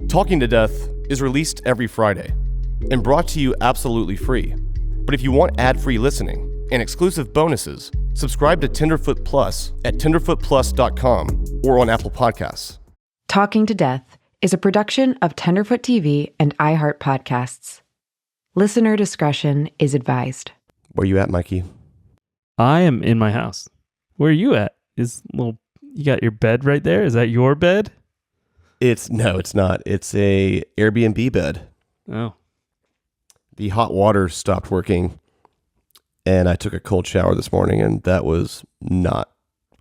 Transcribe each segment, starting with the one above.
Talking to Death is released every Friday and brought to you absolutely free. But if you want ad-free listening and exclusive bonuses, subscribe to Tenderfoot Plus at tenderfootplus.com or on Apple Podcasts. Talking to Death is a production of TenderfootTV and iHeart Podcasts. Listener discretion is advised. Where you at, Mikey? I am in my house. Where are you at? You got your bed right there? Is that your bed? No, it's not. It's a Airbnb bed. Oh. The hot water stopped working, and I took a cold shower this morning, and that was not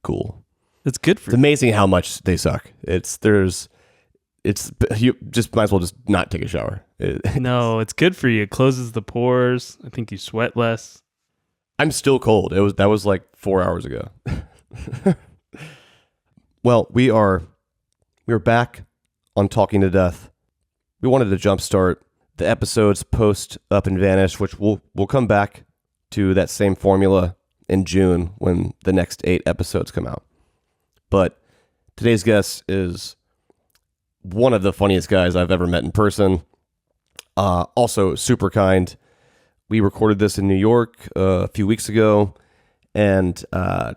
cool. It's good for It's amazing how much they suck. You just might as well just not take a shower. No, it's good for you. It closes the pores. I think you sweat less. I'm still cold. That was like 4 hours ago. Well, we're back on Talking to Death. We wanted to jumpstart the episodes post Up and Vanish, which we'll come back to that same formula in June when the next 8 episodes come out. But today's guest is one of the funniest guys I've ever met in person. Also super kind. We recorded this in New York a few weeks ago, and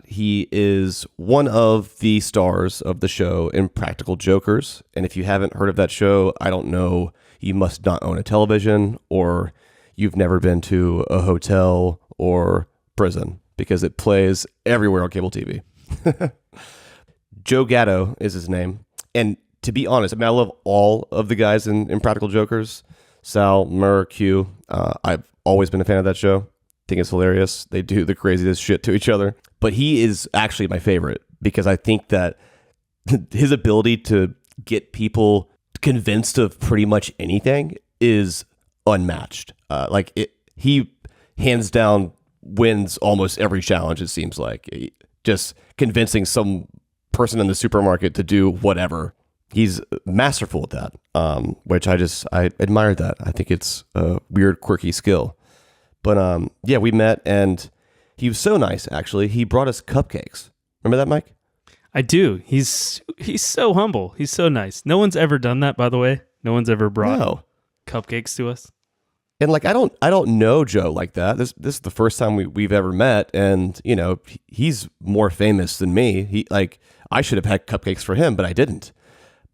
he is one of the stars of the show Impractical Jokers. And if you haven't heard of that show, I don't know, you must not own a television, or you've never been to a hotel or prison, because it plays everywhere on cable TV. Joe Gatto is his name. And to be honest, I love all of the guys in Impractical Jokers. Sal, Murr, Q. I've always been a fan of that show. Think it's hilarious. They do the craziest shit to each other. But he is actually my favorite, because I think that his ability to get people convinced of pretty much anything is unmatched. He hands down wins almost every challenge, it seems like. Just convincing some person in the supermarket to do whatever. He's masterful at that, which I admire that. I think it's a weird, quirky skill. But yeah, we met, and he was so nice, actually. He brought us cupcakes. Remember that, Mike? I do. He's so humble. He's so nice. No one's ever done that, by the way. No one's ever brought cupcakes to us. And I don't know Joe like that. This is the first time we've ever met, and he's more famous than me. I should have had cupcakes for him, but I didn't.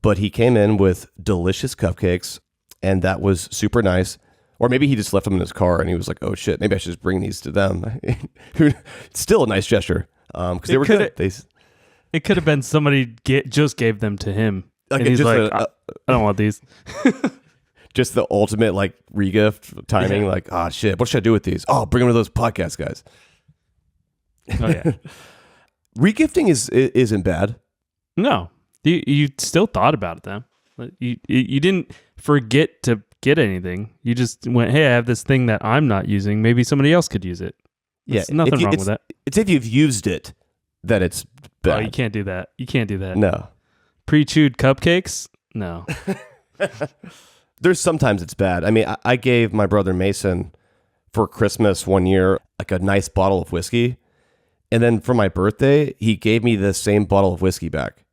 But he came in with delicious cupcakes, and that was super nice. Or maybe he just left them in his car, and he was like, "Oh shit, maybe I should just bring these to them." Still a nice gesture, because they were good. It could have been somebody just gave them to him, and he's like, "I don't want these." Just the ultimate regift timing. Yeah. Shit, what should I do with these? Oh, bring them to those podcast guys. Oh yeah, regifting isn't bad. No, you still thought about it then. You didn't forget to get anything. You just went, "Hey, I have this thing that I'm not using. Maybe somebody else could use it." There's nothing wrong with that. It's if you've used it that it's bad. Oh, you can't do that. You can't do that. No. Pre-chewed cupcakes? No. There's sometimes it's bad. I mean, I gave my brother Mason for Christmas one year a nice bottle of whiskey, and then for my birthday, he gave me the same bottle of whiskey back.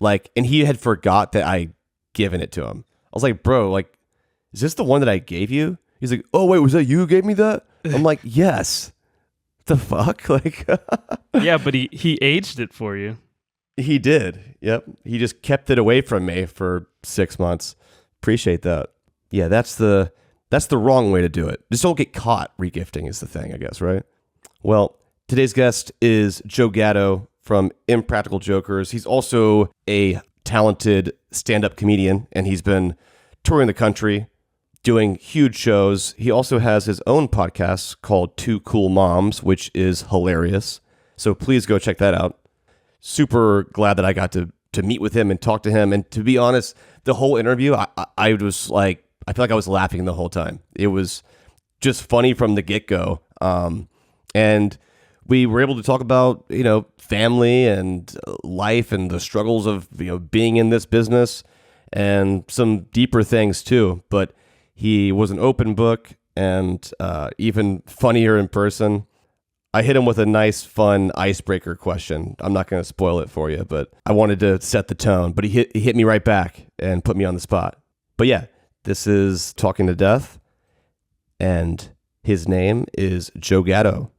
And he had forgot that I given it to him. I was like, "Bro, is this the one that I gave you?" He's like, "Oh wait, was that you who gave me that?" I'm like, "Yes." The fuck? Yeah, but he aged it for you. He did. Yep. He just kept it away from me for 6 months. Appreciate that. Yeah, that's the wrong way to do it. Just don't get caught. Regifting is the thing, I guess, right? Well, today's guest is Joe Gatto from Impractical Jokers. He's also a talented stand-up comedian, and he's been touring the country, doing huge shows. He also has his own podcast called Two Cool Moms, which is hilarious. So please go check that out. Super glad that I got to meet with him and talk to him. And to be honest, the whole interview, I was I feel like I was laughing the whole time. It was just funny from the get-go. And we were able to talk about, family and life and the struggles of, being in this business, and some deeper things too. But he was an open book, and even funnier in person. I hit him with a nice, fun icebreaker question. I'm not going to spoil it for you, but I wanted to set the tone. But he hit me right back and put me on the spot. But yeah, this is Talking to Death, and his name is Joe Gatto.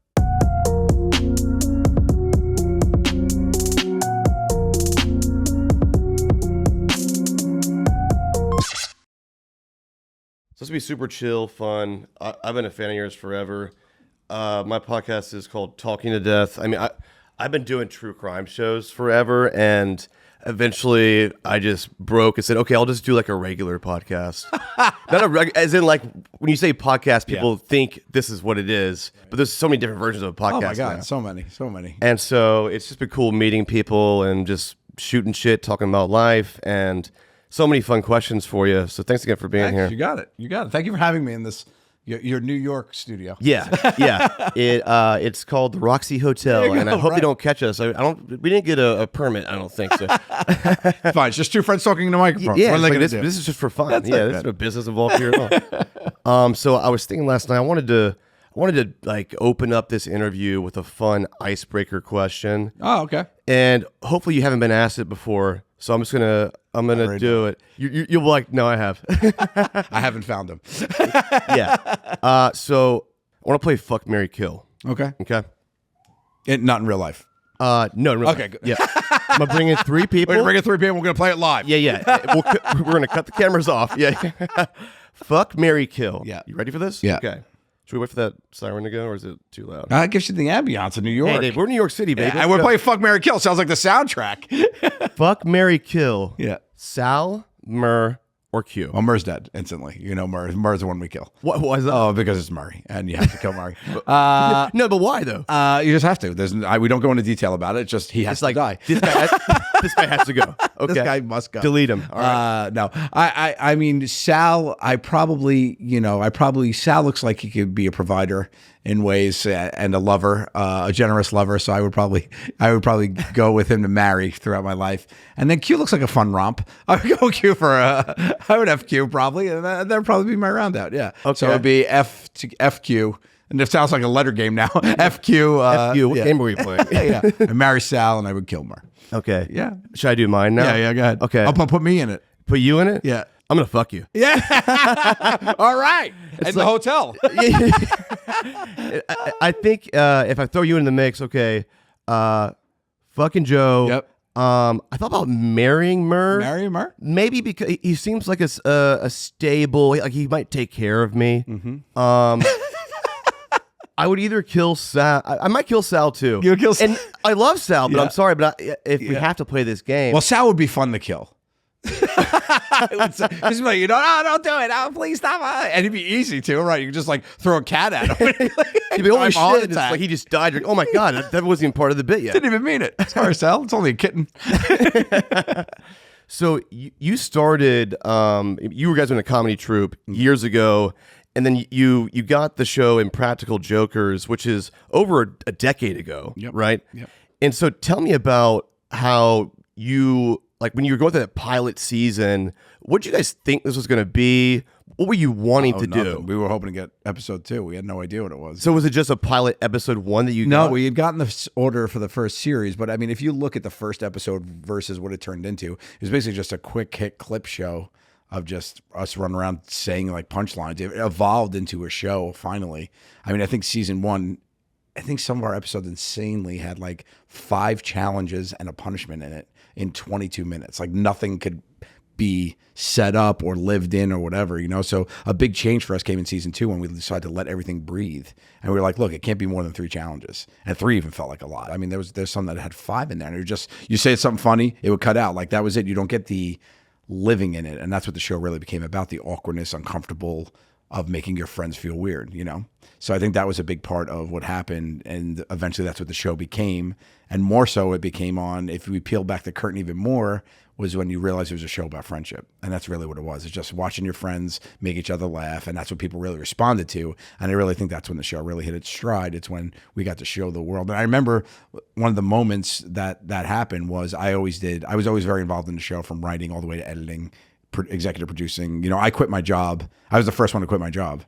This will be super chill, fun. I've been a fan of yours forever. My podcast is called Talking to Death. I mean, I've been doing true crime shows forever, and eventually I just broke and said, okay, I'll just do like a regular podcast. Not as in like when you say podcast, people think this is what it is, but there's so many different versions of a podcast. Oh my God, now. so many. And so it's just been cool meeting people and just shooting shit, talking about life, and so many fun questions for you. So thanks again for being here. You got it. Thank you for having me in this your New York studio. Yeah. It's called the Roxy Hotel, and I hope you don't catch us. We didn't get a permit. I don't think so. Fine. It's just two friends talking into microphones. Yeah. What are they gonna this do? is just for fun. There's no business involved here at all. So I was thinking last night. I wanted to like open up this interview with a fun icebreaker question. Oh, okay. And hopefully you haven't been asked it before. So I'm gonna do it. You'll be like, no, I have. I haven't found them. Yeah. So I want to play Fuck, Marry, Kill. Okay. Okay. Not in real life. No. In real Okay. Life. Yeah. I'm gonna bring in 3 people. We're bringing 3 people. We're gonna play it live. Yeah. We're gonna cut the cameras off. Yeah. Fuck, Marry, Kill. Yeah. You ready for this? Yeah. Okay. Should we wait for that siren to go, or is it too loud? It gives you the ambiance of New York. Hey, Dave, we're in New York City, baby. And we're playing Fuck, Marry, Kill. Sounds like the soundtrack. Fuck, Marry, Kill. Yeah. Sal, Murr, or Q. Well, Murr's dead instantly. You know Murr. Murr's the one we kill. Why is that? Oh, because it's Murray, and you have to kill Murray. No, but why though? You just have to. We don't go into detail about it. It's just he has to die. This guy has to go. Okay. This guy must go. Delete him. All right. No, I mean, Sal, Sal looks like he could be a provider in ways and a lover, a generous lover. So I would probably go with him to marry throughout my life. And then Q looks like a fun romp. I would go Q I would F Q probably, and that'd probably be my round out. Yeah. Okay. So it'd be FQ. And it sounds like a letter game now. FQ. FQ. What game are we playing? Yeah. I marry Sal and I would kill Murr. Okay. Yeah. Should I do mine now? Yeah, go ahead. Okay. I'll put me in it. Put you in it? Yeah. I'm going to fuck you. Yeah. All right. At the hotel. I think if I throw you in the mix, okay, fucking Joe. Yep. I thought about marrying Murr. Marry Murr? Maybe because he seems like a stable, like he might take care of me. Mm-hmm. I would either kill Sal. I might kill Sal too. You would kill Sal? And I love Sal, but Yeah. I'm sorry, but if we have to play this game. Well, Sal would be fun to kill. He's like, don't do it. Oh, please stop. And it'd be easy too, right? You could just like throw a cat at him. he'd be, holy I'm on shit, it's attack. like he just died. Oh my God, that wasn't even part of the bit yet. Didn't even mean it. Sorry, Sal. It's only a kitten. So you started, you guys were in a comedy troupe years ago, and then you got the show Impractical Jokers, which is over a decade ago, right? Yep. And so tell me about how you, like when you were going through that pilot season, what did you guys think this was going to be? What were you wanting to do? We were hoping to get episode 2. We had no idea what it was. So was it just a pilot episode 1 that you No, got? we had gotten the order for the first series, but I mean, if you look at the first episode versus what it turned into, it was basically just a quick hit clip show of just us running around saying like punchlines. It evolved into a show finally. I mean, I think season 1, I think some of our episodes insanely had like 5 challenges and a punishment in it in 22 minutes. Like nothing could be set up or lived in or whatever, you know? So a big change for us came in season 2 when we decided to let everything breathe. And we were like, look, it can't be more than 3 challenges. And 3 even felt like a lot. I mean, there's some that had 5 in there. And you say it's something funny, it would cut out. Like that was it. You don't get the living in it. And that's what the show really became about, the awkwardness, uncomfortable of making your friends feel weird, you know? So I think that was a big part of what happened. And eventually that's what the show became. And more so it became on, if we peel back the curtain even more, was when you realize it was a show about friendship. And that's really what it was. It's just watching your friends make each other laugh. And that's what people really responded to. And I really think that's when the show really hit its stride. It's when we got to show the world. And I remember one of the moments that happened was I was always very involved in the show, from writing all the way to editing, executive producing. You know, I quit my job. I was the first one to quit my job.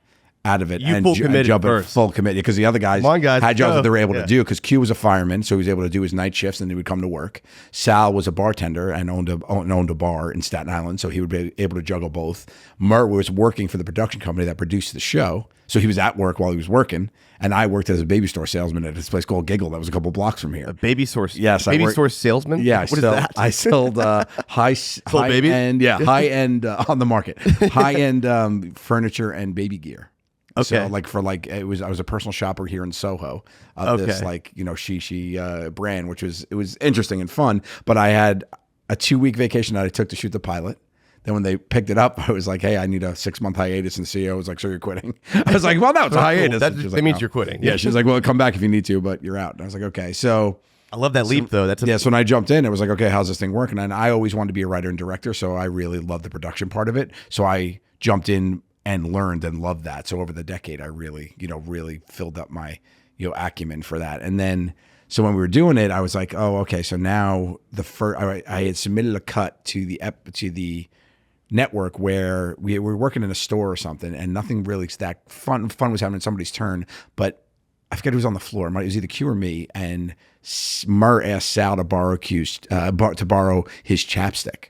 out of it You and full committed jump first. full committed because the other guys Come on, guys, had jobs go. that they were able Yeah. to do because Q was a fireman, so he was able to do his night shifts and he would come to work. Sal was a bartender and owned a bar in Staten Island, so he would be able to juggle both. Mert was working for the production company that produced the show, so he was at work while he was working, and I worked as a baby store salesman at this place called Giggle that was a couple blocks from here. A baby source. Yes, I baby work- source salesman. Yeah, what is that? I sold high babies? end, high end on the market, high end furniture and baby gear. Okay. So I was a personal shopper here in Soho of this brand, which was interesting and fun. But I had a 2-week vacation that I took to shoot the pilot. Then when they picked it up, I was like, hey, I need a 6-month hiatus. And the CEO was like, so you're quitting? I was like, well, no, it's a hiatus. That She was means no. you're quitting. Yeah, she's like, well, come back if you need to, but you're out. And I was like, okay. So I love that leap though. That's so when I jumped in, it was like, okay, how's this thing working? And I always wanted to be a writer and director, so I really loved the production part of it. So I jumped in and learned and loved that. So over the decade, I really filled up my, acumen for that. And then, so when we were doing it, I was like, oh, okay. So now I had submitted a cut to the network where we were working in a store or something, and nothing really that fun was happening. Somebody's turn, but I forget who was on the floor. It was either Q or me, and Mert asked Sal to borrow his chapstick.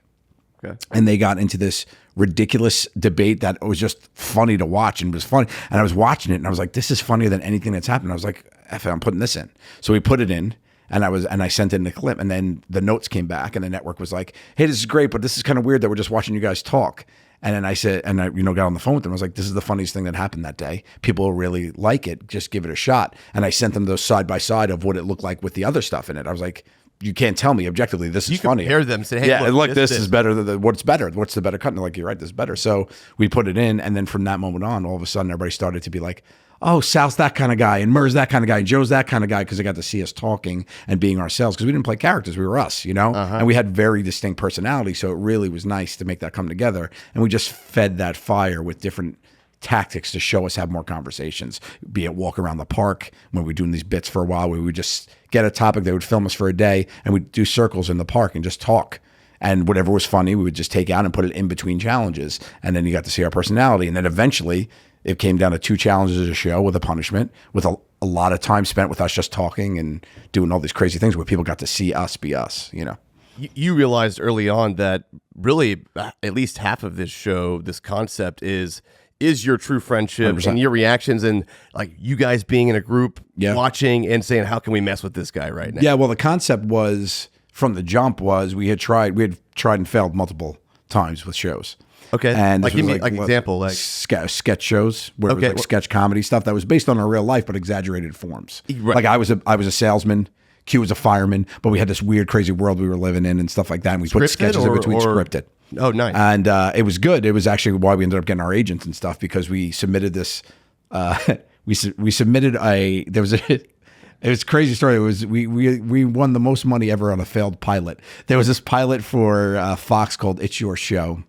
Okay. And they got into this ridiculous debate that was just funny to watch and was funny. And I was watching it and I was like, this is funnier than anything that's happened. I was like, F it, I'm putting this in. So we put it in and I sent in the clip, and then the notes came back and the network was like, hey, this is great, but this is kind of weird that we're just watching you guys talk. And then I said, and I got on the phone with them. I was like, this is the funniest thing that happened that day. People really like it. Just give it a shot. And I sent them those side by side of what it looked like with the other stuff in it. I was like, you can't tell me objectively this is funny. Compare them. Say, hey, yeah, look, this is better. What's better? What's the better cut? And they're like, you're right, this is better. So we put it in, and then from that moment on, all of a sudden, everybody started to be like, oh, Sal's that kind of guy, and Murr's that kind of guy, and Joe's that kind of guy, because they got to see us talking and being ourselves, because we didn't play characters, we were us, and we had very distinct personalities, so it really was nice to make that come together, and we just fed that fire with different tactics to show us have more conversations, be it walk around the park when we were doing these bits for a while, where we would just get a topic, they would film us for a day, and we'd do circles in the park and just talk. And whatever was funny, we would just take out and put it in between challenges. And then you got to see our personality. And then eventually it came down to 2 challenges a show with a punishment, with a lot of time spent with us just talking and doing all these crazy things where people got to see us be us, You realized early on that really at least half of this show, this concept is your true friendship 100%. and your reactions, and like you guys being in a group, Yeah. watching and saying, how can we mess with this guy right now? Yeah, well, the concept was, from the jump, was we had tried and failed multiple times with shows. Okay. And Like, this give was me like example, like sketch shows where it was Okay. like sketch comedy stuff that was based on our real life but exaggerated forms. Right. Like I was a salesman, Q was a fireman, but we had this weird, crazy world we were living in and stuff like that. And we put Scripted sketches in between, scripted. Oh, nice. And it was good. It was actually why we ended up getting our agents and stuff, because we submitted this. We submitted a. There was a. It was a crazy story. It was we won the most money ever on a failed pilot. There was this pilot for Fox called It's Your Show,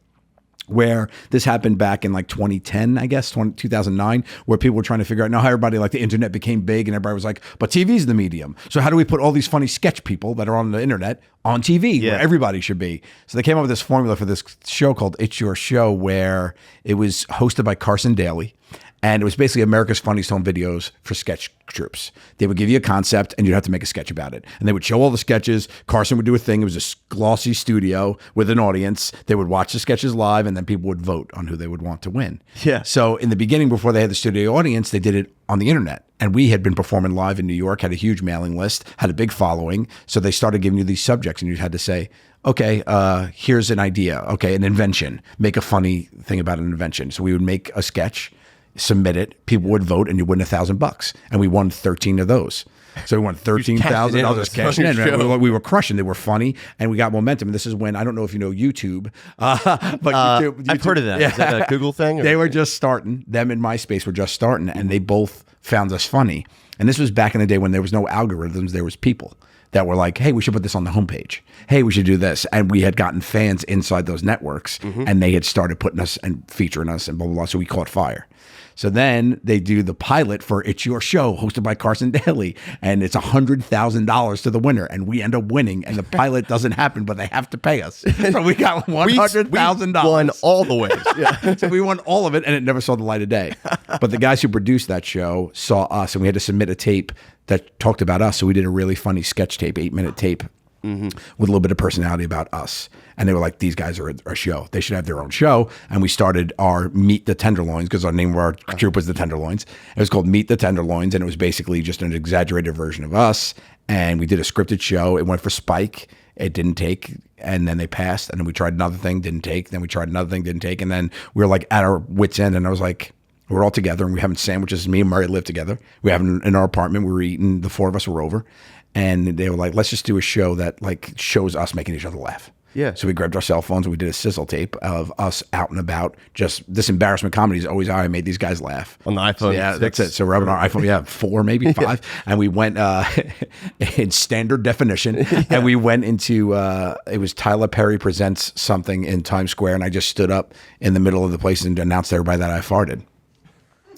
where this happened back in like 2010, I guess, 2009, where people were trying to figure out, now how everybody, like the internet became big and everybody was like, but TV's the medium. So how do we put all these funny sketch people that are on the internet on TV where everybody should be? So they came up with this formula for this show called It's Your Show, where it was hosted by Carson Daly. And it was basically America's Funniest Home Videos for sketch troops. They would give you a concept and you'd have to make a sketch about it. And they would show all the sketches. Carson would do a thing. It was a glossy studio with an audience. They would watch the sketches live, and then people would vote on who they would want to win. Yeah. So in the beginning, before they had the studio audience, they did it on the internet. And we had been performing live in New York, had a huge mailing list, had a big following. So they started giving you these subjects, and you had to say, okay, here's an idea. Okay, an invention. Make a funny thing about an invention. So we would make a sketch, submit it, people would vote, and you win $1,000. And we won 13 of those. So we won 13,000 others cashing in. We were crushing. They were funny, and we got momentum. And this is when, I don't know if you know YouTube, but YouTube, I've heard of that. Yeah. Is that a Google thing? They were just starting. Them and MySpace were just starting, and they both found us funny. And this was back in the day when there was no algorithms. There was people that were like, hey, we should put this on the homepage. Hey, we should do this. And we had gotten fans inside those networks, and they had started putting us and featuring us and blah, blah, blah. So we caught fire. So then they do the pilot for It's Your Show, hosted by Carson Daly, and it's $100,000 to the winner, and we end up winning, and the pilot doesn't happen, but they have to pay us. So we got $100,000. We won all the ways. Yeah. So we won all of it, and it never saw the light of day. But the guys who produced that show saw us, and we had to submit a tape that talked about us. So we did a really funny sketch tape, 8-minute tape, with a little bit of personality about us. And they were like, these guys are a show. They should have their own show. And we started our Meet the Tenderloins, because our name of our troupe was the Tenderloins. It was called Meet the Tenderloins, and it was basically just an exaggerated version of us. And we did a scripted show. It went for Spike. It didn't take. And then they passed. And then we tried another thing, didn't take. Then we tried another thing, didn't take. And then we were like at our wits' end. And I was like, we're all together, and we're having sandwiches. Me and Murray lived together. We have in our apartment. We were eating. The four of us were over. And they were like, let's just do a show that like shows us making each other laugh. Yeah. So we grabbed our cell phones and we did a sizzle tape of us out and about. Just this embarrassment comedy is always how I made these guys laugh. On the iPhone. Yeah, that's it. So we're having our iPhone, 4, maybe 5. And we went in standard definition. And we went into, it was Tyler Perry Presents something in Times Square. And I just stood up in the middle of the place and announced to everybody that I farted.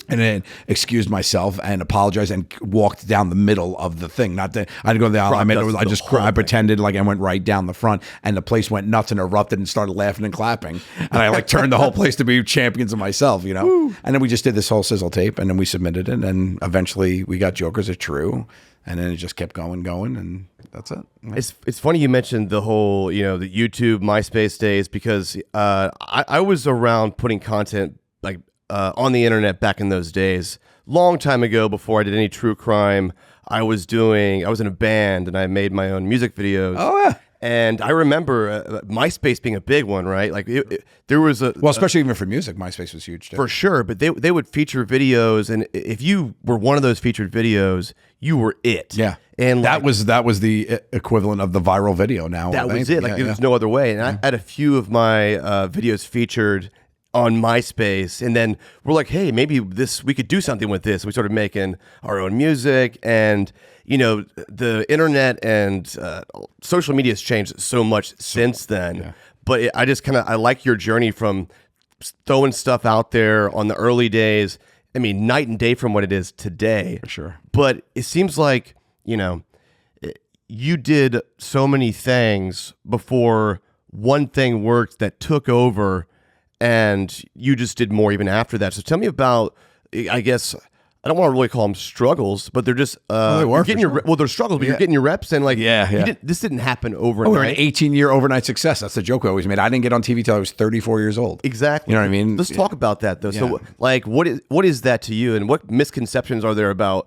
And then excused myself and apologized and walked down the middle of the thing. Not that I didn't go down. I pretended like I went right down the front, and the place went nuts and erupted and started laughing and clapping. And I like turned the whole place to be champions of myself, you know. Woo. And then we just did this whole sizzle tape, and then we submitted it, and eventually we got Jokers Are True, and then it just kept going, and that's it. It's funny you mentioned the whole the YouTube, MySpace days, because I was around putting content like. On the internet back in those days, long time ago, before I did any true crime. I was in a band, and I made my own music videos. Oh yeah. And I remember MySpace being a big one, right? Like there was especially even for music, MySpace was huge too. For sure. But they would feature videos, and if you were one of those featured videos, you were it. Yeah. And that was the equivalent of the viral video now. That was it. Like there's no other way. And I had a few of my videos featured on MySpace, and then we're like, hey, maybe we could do something with this. We started making our own music, and the internet and social media has changed so much since then. Yeah. But I just I like your journey from throwing stuff out there on the early days. I mean, night and day from what it is today. For sure. But it seems like you did so many things before one thing worked that took over. And you just did more even after that. So tell me about, I guess, I don't want to really call them struggles, but they're just they were getting they're struggles, but you're getting your reps, and like this didn't happen overnight. We're an 18-year overnight success. That's the joke I always made. I didn't get on TV till I was 34 years old. Exactly. You know what I mean? Let's talk about that though. So like, what is that to you, and what misconceptions are there about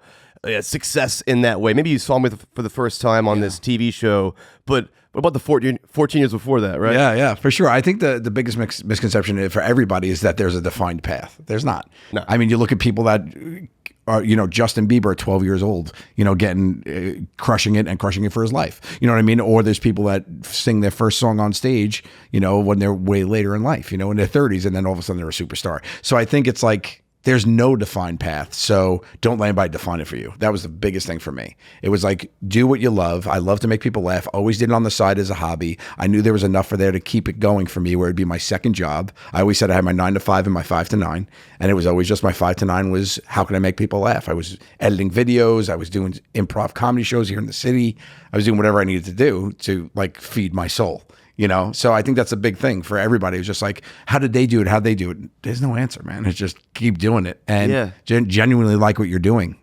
success in that way? Maybe you saw me for the first time on this TV show, but what about the 14 years before that, right? Yeah, for sure. I think the biggest misconception for everybody is that there's a defined path. There's not. No. I mean, you look at people that are, Justin Bieber at 12 years old, getting crushing it for his life. You know what I mean? Or there's people that sing their first song on stage, when they're way later in life, in their 30s, and then all of a sudden they're a superstar. So I think it's like, there's no defined path, so don't let anybody define it for you. That was the biggest thing for me. It was like, do what you love. I love to make people laugh. Always did it on the side as a hobby. I knew there was enough for there to keep it going for me, where it'd be my second job. I always said I had my 9 to 5 and my 5 to 9, and it was always just my 5 to 9 was, how can I make people laugh? I was editing videos. I was doing improv comedy shows here in the city. I was doing whatever I needed to do to like feed my soul. So I think that's a big thing for everybody. It's just like, how did they do it? How'd they do it? There's no answer, man. It's just keep doing it and genuinely like what you're doing.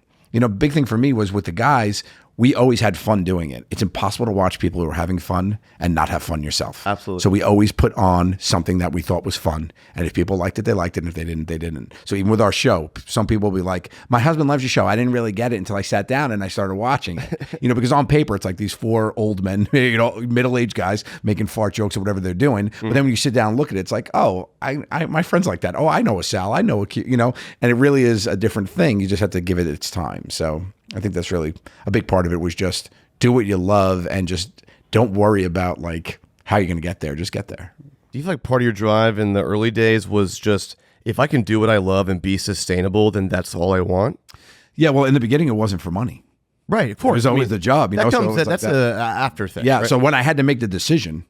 Big thing for me was with the guys, we always had fun doing it. It's impossible to watch people who are having fun and not have fun yourself. Absolutely. So we always put on something that we thought was fun. And if people liked it, they liked it. And if they didn't, they didn't. So even with our show, some people will be like, my husband loves your show. I didn't really get it until I sat down and I started watching it. Because on paper, it's like these 4 old men, middle-aged guys making fart jokes or whatever they're doing. But then when you sit down and look at it, it's like, oh, my friend's like that. Oh, I know a Sal. I know a cute, and it really is a different thing. You just have to give it its time. So I think that's really a big part of it, was just do what you love and just don't worry about like how you're going to get there. Just get there. Do you feel like part of your drive in the early days was just, if I can do what I love and be sustainable, then that's all I want? Yeah. Well, in the beginning, it wasn't for money. Right. Of course. It was always the job. That's an after thing. Yeah. Right? So when I had to make the decision,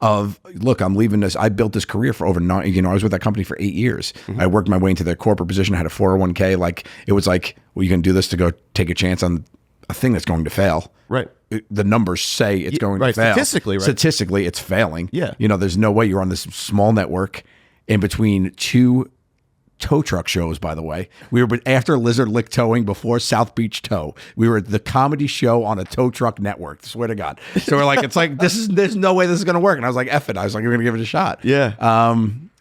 of, look, I'm leaving this. I built this career for over 9, I was with that company for 8 years. I worked my way into their corporate position. I had a 401k. Like, it was like, well, you can do this to go take a chance on a thing that's going to fail. Right. The numbers say it's going to fail. Statistically, right. Statistically, it's failing. Yeah. There's no way you're on this small network in between 2 tow truck shows, by the way. We were after Lizard Lick Towing, before South Beach Tow. We were the comedy show on a tow truck network. Swear to God. So we're like, there's no way this is going to work. And I was like, F it. I was like, we're going to give it a shot. Yeah.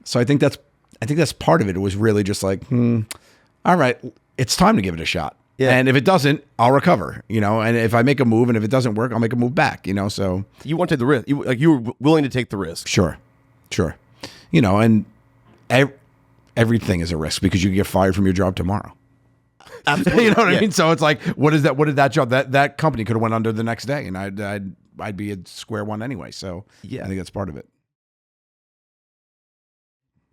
So I think that's part of it. It was really just like, all right, it's time to give it a shot. Yeah. And if it doesn't, I'll recover, and if I make a move and if it doesn't work, I'll make a move back, so. You wanted the risk. You were willing to take the risk. Sure. And everything is a risk because you can get fired from your job tomorrow. Absolutely. You know what I mean? So it's like, what did that job, that company could have went under the next day, and I'd be at square one anyway. So yeah, I think that's part of it.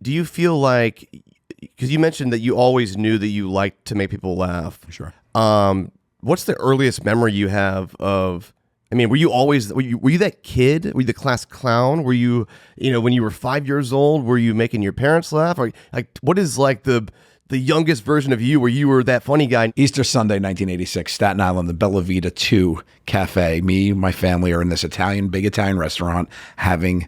Do you feel like, because you mentioned that you always knew that you liked to make people laugh. Sure. What's the earliest memory you have of, were you that kid? Were you the class clown? Were you, when you were 5 years old, were you making your parents laugh? Or like, what is like the youngest version of you where you were that funny guy? Easter Sunday, 1986, Staten Island, the Bella Vita 2 Cafe. Me, my family are in this big Italian restaurant having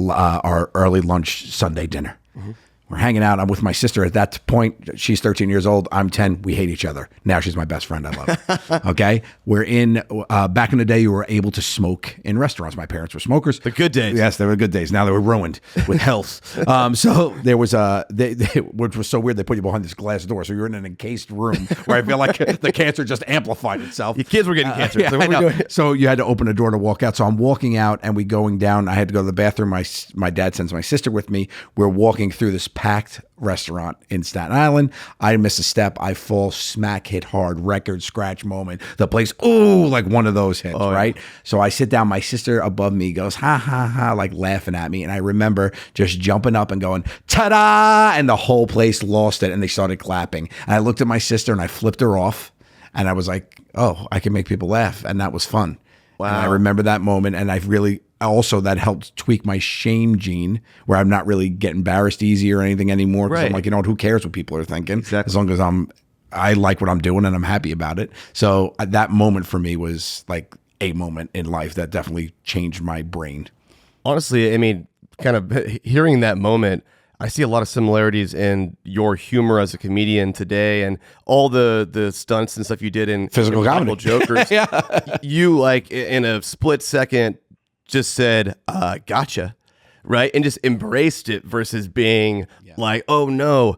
our early lunch Sunday dinner. Mm-hmm. We're hanging out. I'm with my sister at that point. She's 13 years old. I'm 10. We hate each other. Now she's my best friend. I love her. Okay. We're in, back in the day, you were able to smoke in restaurants. My parents were smokers. The good days. Yes, they were good days. Now they were ruined with health. So there was which was so weird. They put you behind this glass door. So you're in an encased room where I feel like the cancer just amplified itself. Your kids were getting cancer. Yeah, so what were we doing? So you had to open a door to walk out. So I'm walking out and we going down. I had to go to the bathroom. My dad sends my sister with me. We're walking through this packed restaurant in Staten Island. I miss a step. I fall, smack, hit hard, record scratch moment. The place, like one of those hits, right? Yeah. So I sit down. My sister above me goes, ha, ha, ha, like laughing at me. And I remember just jumping up and going, ta-da! And the whole place lost it. And they started clapping. And I looked at my sister and I flipped her off. And I was like, oh, I can make people laugh. And that was fun. Wow. And I remember that moment. And also that helped tweak my shame gene where I'm not really getting embarrassed easy or anything anymore. Right. I'm like, who cares what people are thinking? Exactly. As long as I like what I'm doing and I'm happy about it. So that moment for me was like a moment in life that definitely changed my brain. Honestly, kind of hearing that moment, I see a lot of similarities in your humor as a comedian today and all the stunts and stuff you did in Physical Comedy Jokers. Yeah. You like in a split second just said, gotcha, right? And just embraced it versus being like, oh no.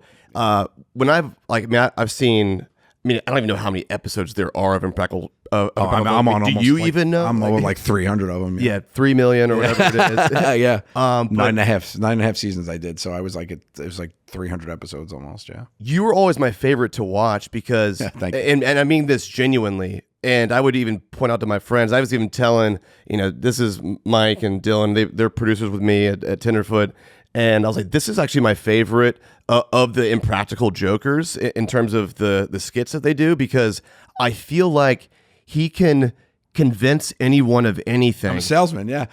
When I've seen, I don't even know how many episodes there are of Impractical. I'm on. Do you even know? I'm over like 300 of them. Yeah, 3 million or whatever it is. Yeah. 9.5 seasons I did. So I was like, it was like 300 episodes almost. Yeah. You were always my favorite to watch because, thank you. And I mean this genuinely. And I would even point out to my friends, I was even telling, this is Mike and Dylan, they're producers with me at Tenderfoot. And I was like, this is actually my favorite of the Impractical Jokers in terms of the skits that they do, because I feel like he can convince anyone of anything. I'm a salesman, yeah.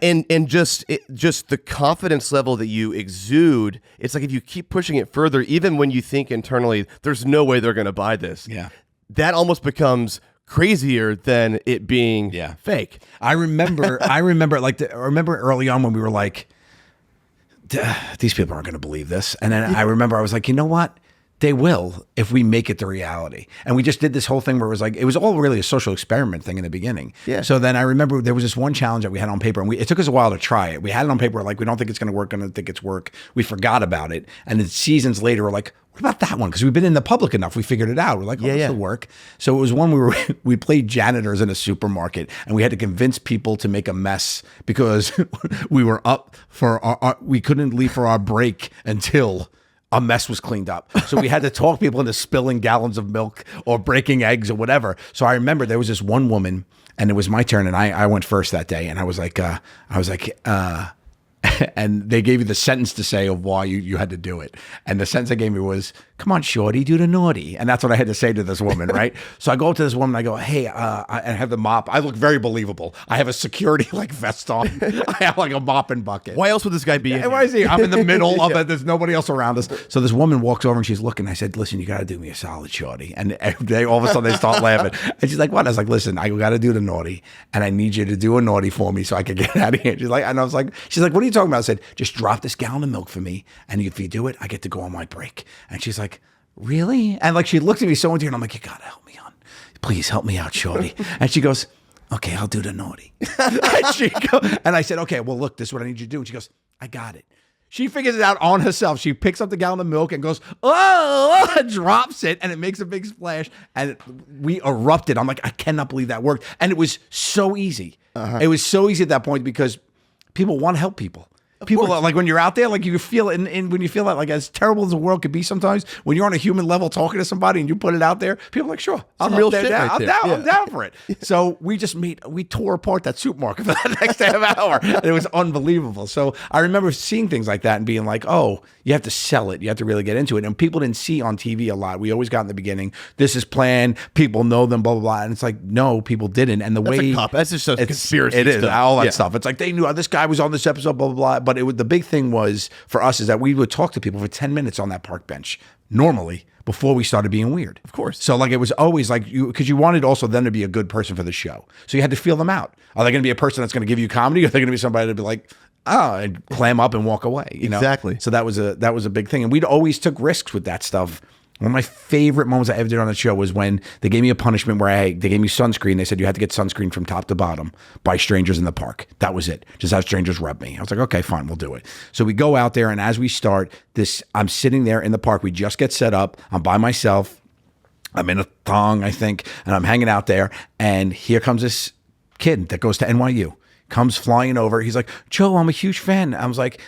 and just the confidence level that you exude, it's like if you keep pushing it further, even when you think internally, there's no way they're going to buy this. Yeah. That almost becomes crazier than it being fake. I remember early on when we were like, these people aren't going to believe this. And then I remember I was like, you know what? They will if we make it the reality. And we just did this whole thing where it was all really a social experiment thing in the beginning. Yeah. So then I remember there was this one challenge that we had on paper, and it took us a while to try it. We had it on paper, like, we don't think it's going to work, going to think it's work. We forgot about it. And then seasons later, we're like, what about that one? Because we've been in the public enough. We figured it out. We're like, this will work. So it was one we played janitors in a supermarket, and we had to convince people to make a mess because we were up for we couldn't leave for our break until a mess was cleaned up. So we had to talk people into spilling gallons of milk or breaking eggs or whatever. So I remember there was this one woman, and it was my turn, and I went first that day, and I was like, and and they gave you the sentence to say of why you had to do it. And the sentence they gave me was, "Come on, shorty, do the naughty." And that's what I had to say to this woman, right? So I go up to this woman, I go, "Hey, I have the mop. I look very believable. I have a security like vest on. I have like a mop and bucket. Why else would this guy be in here? Why is he? I'm in the middle of it. There's nobody else around us." So this woman walks over and she's looking. I said, "Listen, you got to do me a solid, shorty." And they all of a sudden they start laughing. And she's like, "What?" I was like, "Listen, I got to do the naughty, and I need you to do a naughty for me so I can get out of here." She's like, and I was like, she's like, "What are you talking about?" I said, "Just drop this gallon of milk for me, and if you do it, I get to go on my break." And she's like, "Really?" And like she looked at me so into it, and I'm like, "You gotta help me on. Please help me out, shorty." And she goes, "Okay, I'll do the naughty." And I said, "Okay, well, look, this is what I need you to do." And she goes, "I got it." She figures it out on herself. She picks up the gallon of milk and goes, "Oh," drops it, and it makes a big splash. And we erupted. I'm like, I cannot believe that worked. And it was so easy. It was so easy at that point because people want to help people. People are, like when you're out there, like you feel it, and when you feel that, like as terrible as the world could be sometimes, when you're on a human level talking to somebody and you put it out there, people are like, "Sure, I'm real shit right I'm there. down, Yeah. I'm down for it." So we tore apart that supermarket for the next half hour. It was unbelievable. So I remember seeing things like that and being like, "Oh, you have to sell it. You have to really get into it." And people didn't see on TV a lot. We always got in the beginning, this is planned. People know them, blah, blah, blah. And it's like, no, people didn't. And the way That's just a conspiracy. it is stuff. all that Yeah. stuff. It's like they knew this guy was on this episode, blah, blah, blah. But it was, the big thing was for us is that we would talk to people for 10 minutes on that park bench normally before we started being weird. Of course. So like it was always like because you wanted also them to be a good person for the show. So you had to feel them out. Are they going to be a person that's going to give you comedy? Or are they going to be somebody to be like, "Oh," and clam up and walk away? You know? Exactly. So that was a big thing. And we'd always took risks with that stuff. One of my favorite moments I ever did on the show was when they gave me a punishment where they gave me sunscreen. They said you had to get sunscreen from top to bottom by strangers in the park. That was it. Just have strangers rub me. I was like, okay, fine, we'll do it. So we go out there, and as we start this, I'm sitting there in the park. We just get set up. I'm by myself. I'm in a thong, I think, and I'm hanging out there. And here comes this kid that goes to NYU. Comes flying over. He's like, "Joe, I'm a huge fan." I was like,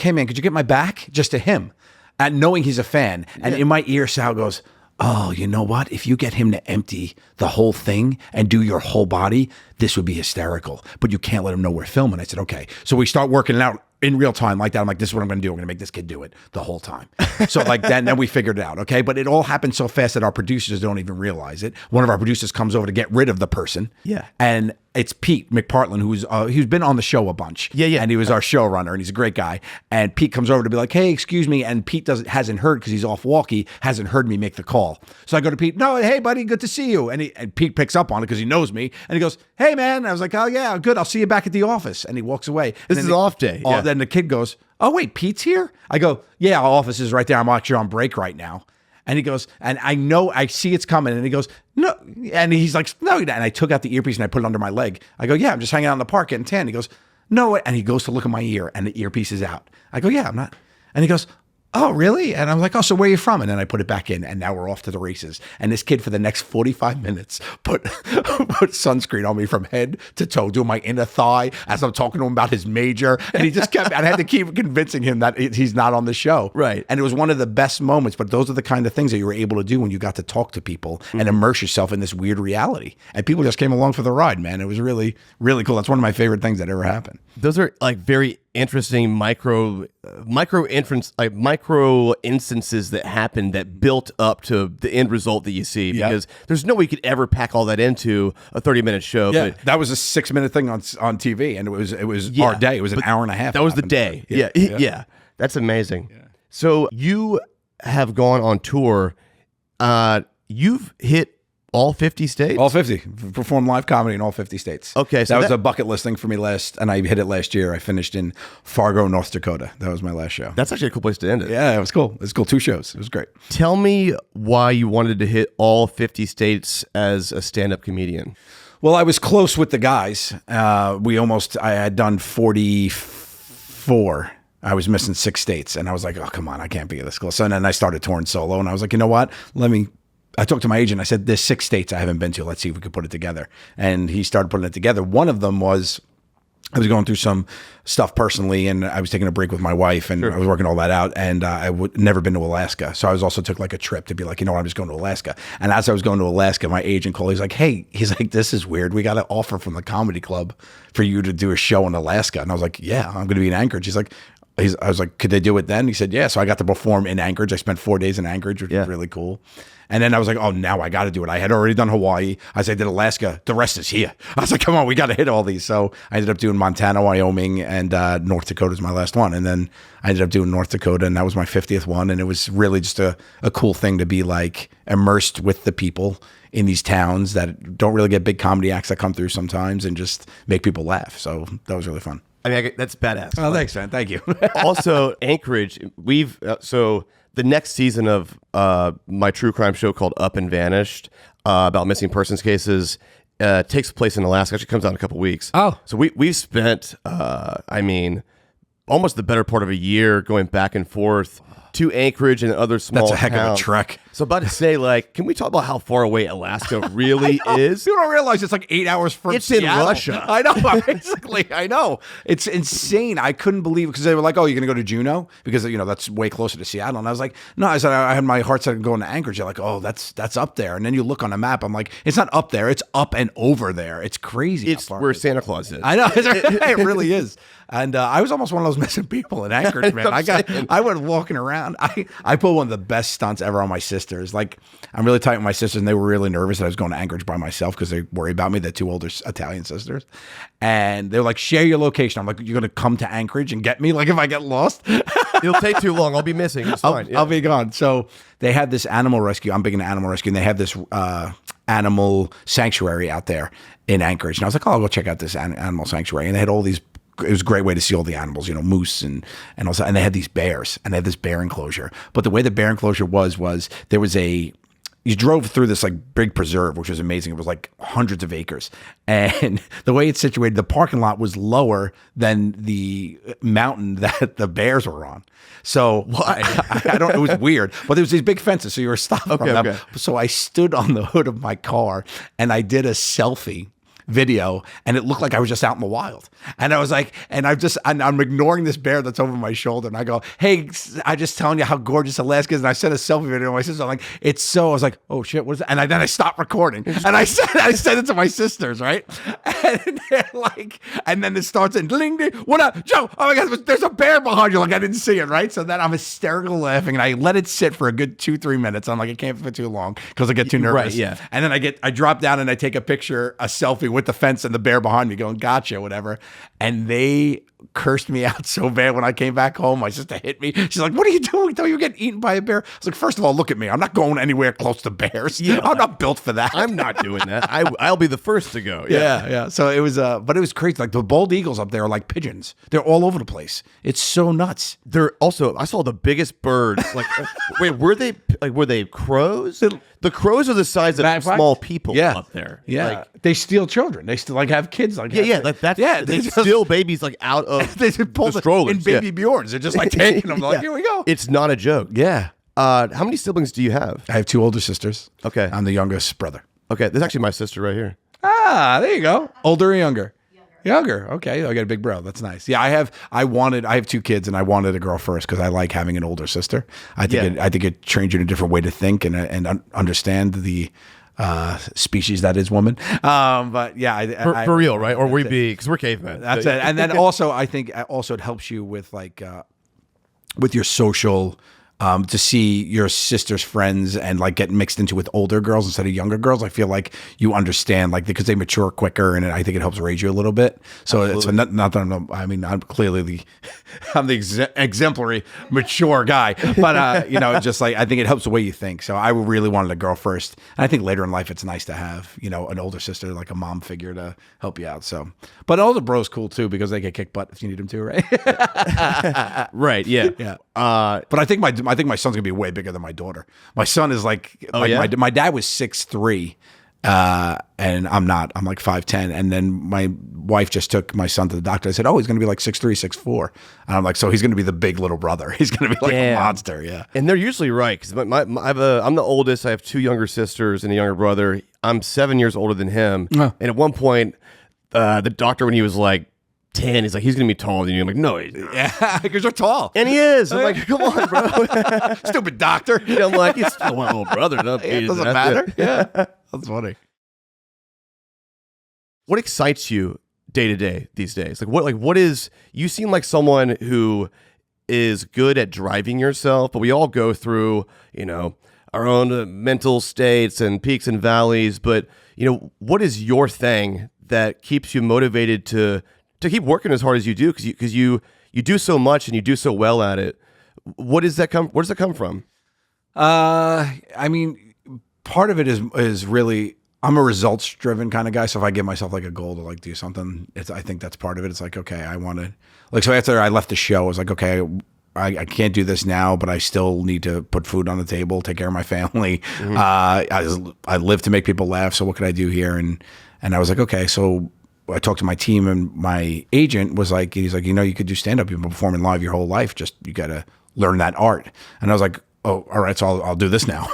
"Hey man, could you get my back?" Just to him. And knowing he's a fan. And in my ear, Sal goes, "Oh, you know what? If you get him to empty the whole thing and do your whole body, this would be hysterical. But you can't let him know we're filming." I said, "Okay." So we start working it out in real time like that. I'm like, "This is what I'm going to do. I'm going to make this kid do it the whole time." So like that, and then we figured it out. Okay. But it all happened so fast that our producers don't even realize it. One of our producers comes over to get rid of the person. Yeah. And it's Pete McPartland, who's been on the show a bunch. Yeah. And he was our showrunner, and he's a great guy. And Pete comes over to be like, "Hey, excuse me." And Pete hasn't heard because he's off walkie, hasn't heard me make the call. So I go to Pete, "No, hey buddy, good to see you." And Pete picks up on it because he knows me, and he goes, "Hey man." And I was like, "Oh yeah, good. I'll see you back at the office." And he walks away. This is off day. Yeah. Then the kid goes, "Oh wait, Pete's here?" I go, "Yeah, our office is right there. I'm actually on break right now." And he goes, and I see it's coming. And he goes, "No." And he's like, "No." And I took out the earpiece and I put it under my leg. I go, "Yeah, I'm just hanging out in the park getting tan." He goes, "No." And he goes to look at my ear, and the earpiece is out. I go, "Yeah, I'm not." And he goes, "Oh, really?" And I'm like, "Oh, so where are you from?" And then I put it back in, and now we're off to the races. And this kid for the next 45 minutes put sunscreen on me from head to toe, doing my inner thigh as I'm talking to him about his major. And he just kept, and I had to keep convincing him that he's not on the show. Right. And it was one of the best moments, but those are the kind of things that you were able to do when you got to talk to people and immerse yourself in this weird reality. And people just came along for the ride, man. It was really, really cool. That's one of my favorite things that ever happened. Those are like very interesting micro instances that happened that built up to the end result that you see, because there's no way you could ever pack all that into a 30-minute show. Yeah, but that was a 6-minute thing on TV, and it was our day. It was an hour and a half. that was the day. Yeah. That's amazing. Yeah. So you have gone on tour. You've hit all 50 states? All 50. Performed live comedy in all 50 states. Okay. So that was a bucket list thing for me and I hit it last year. I finished in Fargo, North Dakota. That was my last show. That's actually a cool place to end it. Yeah, it was cool. It was cool. 2 shows. It was great. Tell me why you wanted to hit all 50 states as a stand-up comedian. Well, I was close with the guys. I had done 44. I was missing 6 states, and I was like, "Oh, come on, I can't be this close." So then I started touring solo, and I was like, "You know what? I talked to my agent. I said, "There's 6 states I haven't been to. Let's see if we could put it together." And he started putting it together. One of them was I was going through some stuff personally, and I was taking a break with my wife, and I was working all that out, and I would never been to Alaska. So I was also took like a trip to be like, you know what, I'm just going to Alaska. And as I was going to Alaska, my agent called. He's like, hey, this is weird. We got an offer from the comedy club for you to do a show in Alaska. And I was like, yeah, I'm going to be in Anchorage. I was like, could they do it then? He said, yeah. So I got to perform in Anchorage. I spent 4 days in Anchorage, which was really cool. And then I was like, oh, now I got to do it. I had already done Hawaii. I did Alaska. The rest is here. I was like, come on, we got to hit all these. So I ended up doing Montana, Wyoming, and North Dakota is my last one. And then I ended up doing North Dakota, and that was my 50th one. And it was really just a cool thing to be like immersed with the people in these towns that don't really get big comedy acts that come through sometimes and just make people laugh. So that was really fun. I mean, that's badass. Oh, thanks, man. Thank you. Also, Anchorage, we've so the next season of my true crime show called Up and Vanished about missing persons cases takes place in Alaska. Actually, comes out in a couple weeks. Oh, so we've spent almost the better part of a year going back and forth to Anchorage and other small towns. That's a heck of a trek. So about to say, like, can we talk about how far away Alaska really is? You don't realize it's like 8 hours from Seattle. In Russia. I know, basically. I know. It's insane. I couldn't believe it because they were like, oh, you're going to go to Juneau? Because, you know, that's way closer to Seattle. And I was like, no, I said, I had my heart set on going to Anchorage. They're like, oh, that's up there. And then you look on a map. I'm like, it's not up there. It's up and over there. It's crazy. It's where Santa Claus is. I know. It really is. And I was almost one of those missing people in Anchorage, man. I went walking around. I pulled one of the best stunts ever on my sisters. Like, I'm really tight with my sisters, and they were really nervous that I was going to Anchorage by myself because they worry about me. They're two older Italian sisters. And they were like, share your location. I'm like, you're going to come to Anchorage and get me? Like, if I get lost? It'll take too long. I'll be missing. It's fine. I'll be gone. So they had this animal rescue. I'm big into animal rescue. And they have this animal sanctuary out there in Anchorage. And I was like, oh, I'll go check out this animal sanctuary. And they had all these. It was a great way to see all the animals, you know, moose and also, and they had these bears, and they had this bear enclosure. But the way the bear enclosure was there was you drove through this like big preserve, which was amazing. It was like hundreds of acres. And the way it's situated, the parking lot was lower than the mountain that the bears were on. So I don't, it was weird, but there was these big fences. So you were stopped from them. Okay. So I stood on the hood of my car and I did a selfie video, and it looked like I was just out in the wild. And I was like, and I'm ignoring this bear that's over my shoulder, and I go, hey, I just telling you how gorgeous Alaska is. And I sent a selfie video to my sister. I'm like, I was like, oh shit, what is that? And then I stopped recording, and I sent it to my sisters, right? And they're like, and then it starts in ding ding, what up, Joe? Oh my God, there's a bear behind you. Like, I didn't see it, right? So then I'm hysterical laughing, and I let it sit for a good 2-3 minutes. I'm like, it can't for too long because I get too nervous. Right, yeah. And then I drop down and I take a selfie with the fence and the bear behind me going, gotcha, whatever. And they cursed me out so bad when I came back home. My sister hit me. She's like, what are you doing? I thought you were getting eaten by a bear. I was like, first of all, look at me. I'm not going anywhere close to bears. Yeah. I'm not built for that. I'm not doing that. I'll be the first to go. Yeah. So it was, but it was crazy. Like the bald eagles up there are like pigeons. They're all over the place. It's so nuts. They're also, I saw the biggest birds. Like, wait, were they crows? The crows are the size of small people up there. Yeah. Like, they steal children. They still like have kids. Like they steal babies like out of they just pull the strollers. In baby Bjorns. They're just like taking them. Like, here we go. It's not a joke. Yeah. How many siblings do you have? I have 2 older sisters. Okay. I'm the youngest brother. Okay. This is actually my sister right here. Ah, there you go. Older or younger? Younger. Okay. I got a big bro. That's nice. Yeah, I have 2 kids, and I wanted a girl first because I like having an older sister. I think it trains you in a different way to think and understand the species that is woman. But yeah, for real, right? Or we be, because we're cavemen. That's it. And then also, I think it helps you with like with your social. To see your sister's friends and like get mixed into with older girls instead of younger girls, I feel like you understand, like, because they mature quicker, and I think it helps raise you a little bit. So Absolutely. It's not that I'm clearly I'm the exemplary mature guy, but just like I think it helps the way you think. So I really wanted a girl first, and I think later in life it's nice to have an older sister, like a mom figure to help you out. So, but older bro's cool too because they get kick butt if you need them to, right? Right. Yeah. Yeah. But I think my son's gonna be way bigger than my daughter. My son is like, my dad was 6'3", and I'm not. I'm like 5'10", and then my wife just took my son to the doctor. I said, "Oh, he's gonna be like 6'3", 6'4", and I'm like, so he's gonna be the big little brother. He's gonna be like a monster, yeah. And they're usually right because I'm the oldest. I have 2 younger sisters and a younger brother. I'm 7 years older than him, and at one point, the doctor, when he was like 10. He's like, he's going to be taller than you. I'm like, no, he's not. Yeah, because you're tall. And he is. I'm like, come on, bro. Stupid doctor. I'm like, he's still my little brother. It doesn't matter. Yeah, that's funny. What excites you day to day these days? What is, you seem like someone who is good at driving yourself, but we all go through, our own mental states and peaks and valleys. But, what is your thing that keeps you motivated to keep working as hard as you do? Because you do so much and you do so well at it. Where does that come from? I mean, part of it is really, I'm a results driven kind of guy. So if I give myself like a goal to like do something, I think that's part of it. It's like, okay, I want to, like, so after I left the show, I was like, okay, I can't do this now, but I still need to put food on the table, take care of my family. Mm-hmm. I live to make people laugh. So what could I do here? And I was like, okay, so I talked to my team, and my agent was like, he's like, you could do stand up. You've been performing live your whole life. Just, you got to learn that art. And I was like, oh, all right. So I'll do this now.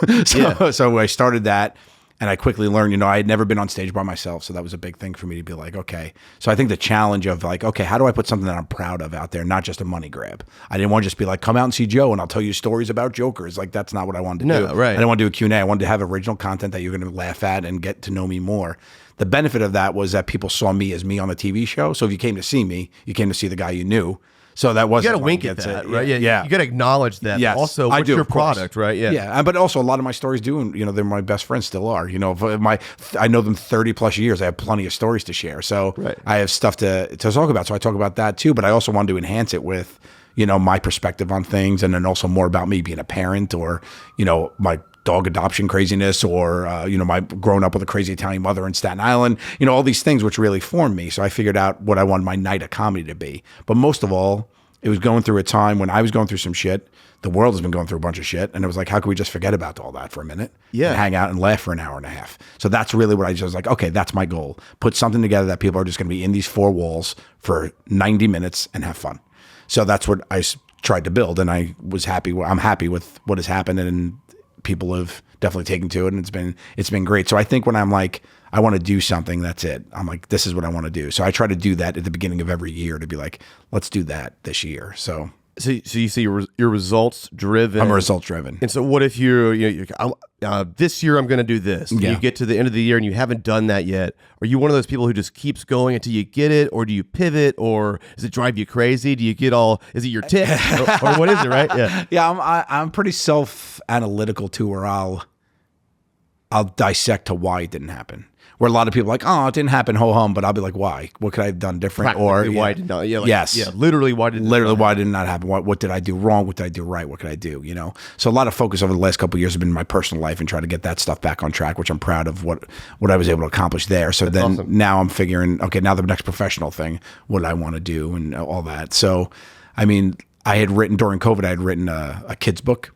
So I started that. And I quickly learned, I had never been on stage by myself. So that was a big thing for me to be like, okay. So I think the challenge of like, okay, how do I put something that I'm proud of out there, not just a money grab? I didn't want to just be like, come out and see Joe and I'll tell you stories about jokers. Like, that's not what I wanted to do. Right. I didn't want to do a Q&A. I wanted to have original content that you're going to laugh at and get to know me more. The benefit of that was that people saw me as me on the TV show. So if you came to see me, you came to see the guy you knew. So that wasn't. You got to wink at that, right? Yeah. You got to acknowledge that. Yes, also, what's your product, right? Yeah. Yeah. But also, a lot of my stories do, and they're my best friends, still are. I know them 30 plus years. I have plenty of stories to share. So I have stuff to talk about. So I talk about that too. But I also wanted to enhance it with, my perspective on things, and then also more about me being a parent, or my dog adoption craziness, or my growing up with a crazy Italian mother in Staten Island, all these things which really formed me. So I figured out what I wanted my night of comedy to be. But most of all, it was going through a time when I was going through some shit. The world has been going through a bunch of shit, and it was like, how could we just forget about all that for a minute? And hang out and laugh for an hour and a half. So that's really what I just was like, okay, that's my goal. Put something together that people are just going to be in these four walls for 90 minutes and have fun. So that's what I tried to build, and I was happy. I'm happy with what has happened, and people have definitely taken to it, and it's been great. So I think when I'm like, I want to do something, that's it. I'm like, this is what I want to do. So I try to do that at the beginning of every year, to be like, let's do that this year. So you see your results driven. I'm results driven. And so what if you're this year I'm going to do this. And you get to the end of the year and you haven't done that yet. Are you one of those people who just keeps going until you get it, or do you pivot, or does it drive you crazy? Do you get is it your tick, or what is it? Right? Yeah. Yeah. I'm pretty self-analytical too, where I'll dissect to why it didn't happen. Where a lot of people are like, oh, it didn't happen, ho hum, but I'll be like, why? What could I have done different? Or why did not? Yeah, yes, literally why did it not happen? What did I do wrong? What did I do right? What could I do? So a lot of focus over the last couple of years has been in my personal life and trying to get that stuff back on track, which I'm proud of what I was able to accomplish there. So that's awesome. Now I'm figuring, okay, now the next professional thing, what do I want to do, and all that. So, I mean, during COVID, I had written a kid's book.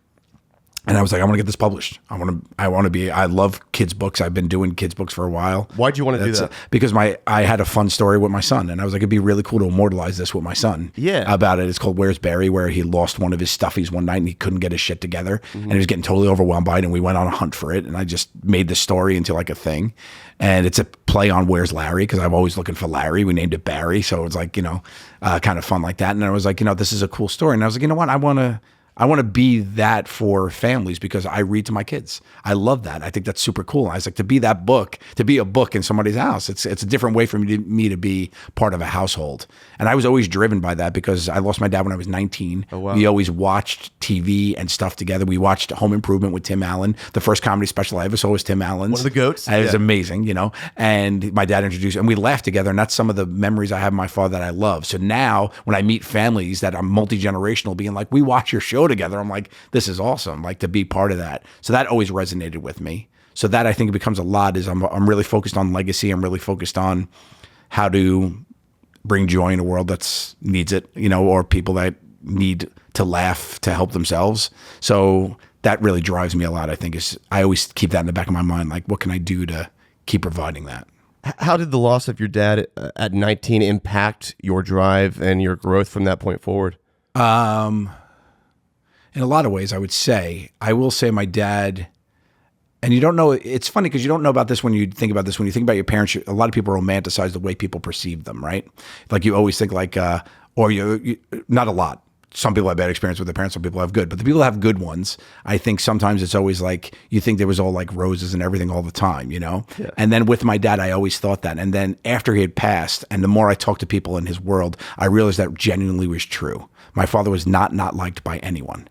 And I was like, I want to get this published. I love kids' books. I've been doing kids' books for a while. Why'd you want to do that? Because I had a fun story with my son, and I was like, it'd be really cool to immortalize this with my son. Yeah. About it. It's called Where's Barry, where he lost one of his stuffies one night and he couldn't get his shit together. Mm-hmm. And he was getting totally overwhelmed by it, and we went on a hunt for it. And I just made the story into like a thing. And it's a play on Where's Larry, because I'm always looking for Larry. We named it Barry. So it was like, kind of fun like that. And I was like, this is a cool story. And I was like, you know what? I want to be that for families, because I read to my kids. I love that. I think that's super cool. I was like, to be a book in somebody's house. It's a different way for me to be part of a household. And I was always driven by that, because I lost my dad when I was 19. Oh, wow. We always watched TV and stuff together. We watched Home Improvement with Tim Allen. The first comedy special I ever saw was Tim Allen's. One of the goats. It was amazing, and my dad introduced, and we laughed together. And that's some of the memories I have of my father that I love. So now when I meet families that are multi-generational, being like, we watch your show together, I'm like, this is awesome, like, to be part of that. So that always resonated with me. So that, I think, it becomes a lot, is I'm really focused on legacy. I'm really focused on how to bring joy in a world that needs it, or people that need to laugh to help themselves. So that really drives me a lot. I think I always keep that in the back of my mind. Like, what can I do to keep providing that? How did the loss of your dad at 19 impact your drive and your growth from that point forward? In a lot of ways, I will say my dad, And you don't know, it's funny because you don't know about this when you think about this. When you think about your parents, a lot of people romanticize the way people perceive them, right? Like you always think like, or you not a lot. Some people have bad experience with their parents, some people have good. But the people that have good ones, I think sometimes it's always like, you think there was all like roses and everything all the time, you know? Yeah. And then with my dad, I always thought that. And then after he had passed, and the more I talked to people in his world, I realized that genuinely was true. My father was not liked by anyone.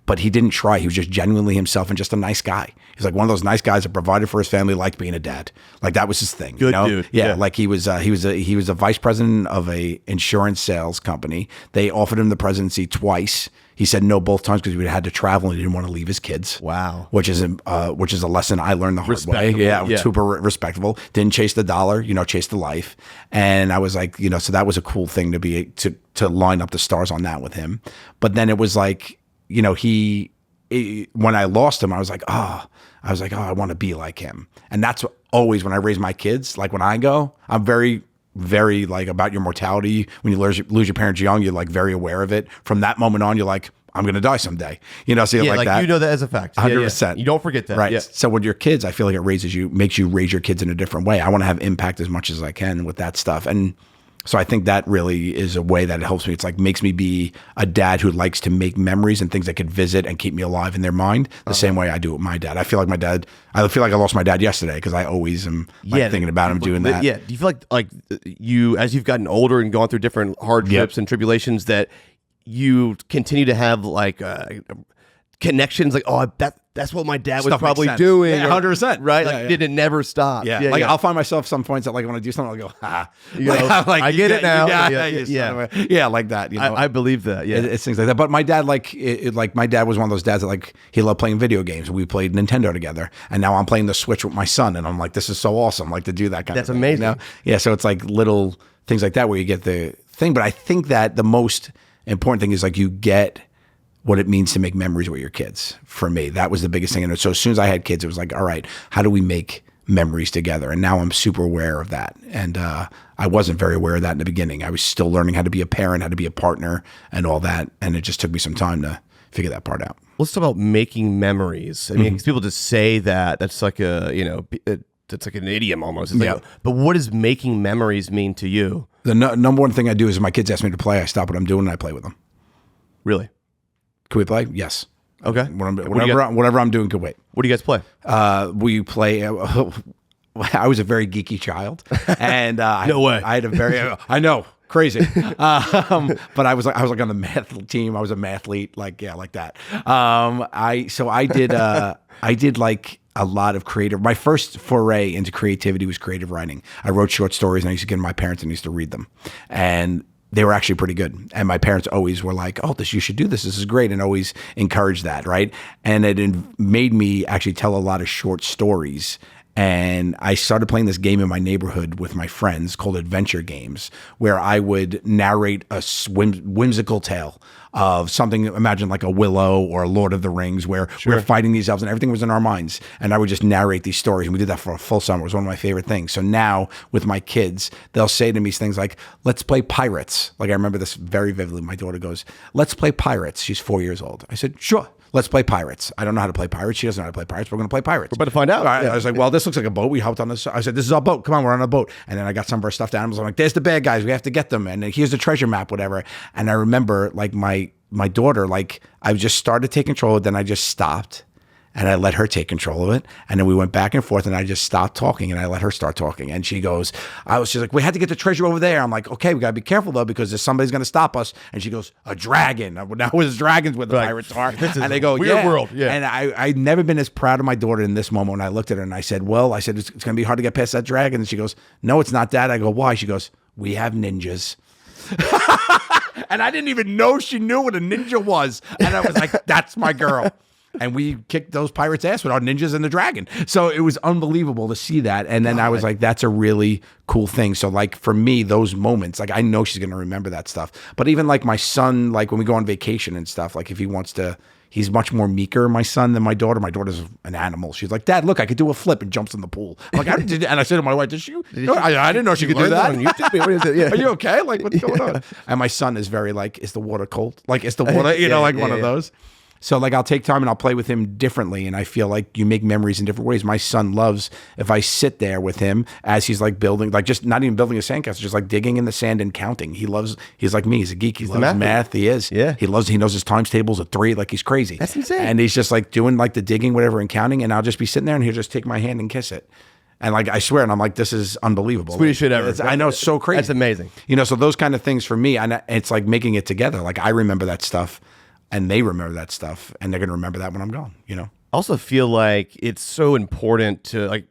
But he didn't try. He was just genuinely himself and just a nice guy. He's like one of those nice guys that provided for his family, liked being a dad. Like that was his thing. Good dude. Yeah, like he was a vice president of a insurance sales company. They offered him the presidency twice. He said no both times because he had to travel and he didn't want to leave his kids. Wow. Which is a lesson I learned the hard way. Yeah, super respectable. Didn't chase the dollar, chase the life. And I was like, so that was a cool thing to line up the stars on that with him. But then it was like, when I lost him, I was like, I want to be like him. And that's always when I raise my kids, like when I go, I'm very, very like about your mortality. When you lose your parents young, you're like very aware of it. From that moment on, you're like, I'm going to die someday. So like that. You know that as a fact. 100%. You don't forget that. Right. Yeah. So with your kids, I feel like it makes you raise your kids in a different way. I want to have impact as much as I can with that stuff. And so I think that really is a way that it helps me. It's like makes me be a dad who likes to make memories and things that could visit and keep me alive in their mind the same way I do with my dad. I feel like I lost my dad yesterday because I always am thinking about him doing that. Yeah. Do you feel like you, as you've gotten older and gone through different hardships and tribulations, that you continue to have like connections like, that's what my dad was probably doing. Yeah, 100%. Right? Like, did it never stop? Yeah. I'll find myself some points that like when I do something, I'll go, like, I get it now. Yeah, like that. I believe that. Yeah. It's things like that. But my dad, my dad was one of those dads that like, he loved playing video games. We played Nintendo together. And now I'm playing the Switch with my son. And I'm like, this is so awesome. Like to do that kind of thing. That's amazing. Yeah. So it's like little things like that where you get the thing. But I think that the most important thing is like you get what it means to make memories with your kids. For me, that was the biggest thing. And so as soon as I had kids, it was like, all right, how do we make memories together? And now I'm super aware of that. And I wasn't very aware of that in the beginning. I was still learning how to be a parent, how to be a partner and all that. And it just took me some time to figure that part out. Let's talk about making memories. I mean, 'cause people just say that's like that's like an idiom almost. It's like, but what does making memories mean to you? The number one thing I do is if my kids ask me to play, I stop what I'm doing and I play with them. Really? Can we play? Yes. Okay. Whatever I'm doing could wait. What do you guys play? We play. I was a very geeky child, and no way. I had a very. I know, crazy. But I was like on the math team. I was a mathlete, like that. I did like a lot of creative. My first foray into creativity was creative writing. I wrote short stories, and I used to give them to my parents, and I used to read them, and they were actually pretty good. And my parents always were like, oh, you should do this. This is great. And always encouraged that, right? And it made me actually tell a lot of short stories. And I started playing this game in my neighborhood with my friends called Adventure Games, where I would narrate a whimsical tale of something, imagine like a Willow or a Lord of the Rings, where we're fighting these elves and everything was in our minds. And I would just narrate these stories. And we did that for a full summer. It was one of my favorite things. So now with my kids, they'll say to me things like, let's play pirates. Like I remember this very vividly. My daughter goes, let's play pirates. She's 4 years old. I said, sure. Let's play pirates. I don't know how to play pirates. She doesn't know how to play pirates. We're going to play pirates. We're about to find out. Right. I was like, well, this looks like a boat. We hopped on this. I said, this is our boat. Come on, we're on a boat. And then I got some of our stuffed animals. I'm like, there's the bad guys. We have to get them. And here's the treasure map, whatever. And I remember like my daughter, like I just started to take control. Then I just stopped and I let her take control of it. And then we went back and forth and I just stopped talking and I let her start talking. And she goes, she's like, we had to get the treasure over there. I'm like, okay, we got to be careful though, because there's somebody's going to stop us. And she goes, a dragon. Now there's dragons where the pirates are. And they go, weird world. Yeah. And I'd never been as proud of my daughter in this moment when I looked at her and I said, it's going to be hard to get past that dragon. And she goes, no, it's not, Dad. I go, why? She goes, we have ninjas. And I didn't even know she knew what a ninja was. And I was like, that's my girl. And we kicked those pirates' ass with our ninjas and the dragon. So it was unbelievable to see that. And then I was like, that's a really cool thing. So like for me, those moments, like I know she's going to remember that stuff. But even like my son, like when we go on vacation and stuff, like if he wants to, he's much more meeker, my son, than my daughter. My daughter's an animal. She's like, Dad, look, I could do a flip, and jumps in the pool. I'm like, and I said to my wife, I didn't know she could do that. On YouTube? Yeah. Are you okay? Like, what's going on? And my son is very like, is the water cold? Like, is the water, one of those? So like I'll take time and I'll play with him differently, and I feel like you make memories in different ways. My son loves if I sit there with him as he's like building, like just not even building a sandcastle, just like digging in the sand and counting. He's like me. He's a geek. He loves math. He is. Yeah. He knows his times tables of 3. Like he's crazy. That's insane. And he's just like doing like the digging, whatever, and counting. And I'll just be sitting there and he'll just take my hand and kiss it. And like, I swear, and I'm like, this is unbelievable. Sweetest shit ever. I know, it's so crazy. That's amazing. You know, so those kind of things for me, and it's like making it together. Like I remember that stuff and they remember that stuff and they're going to remember that when I'm gone, you know? I also feel like it's so important to like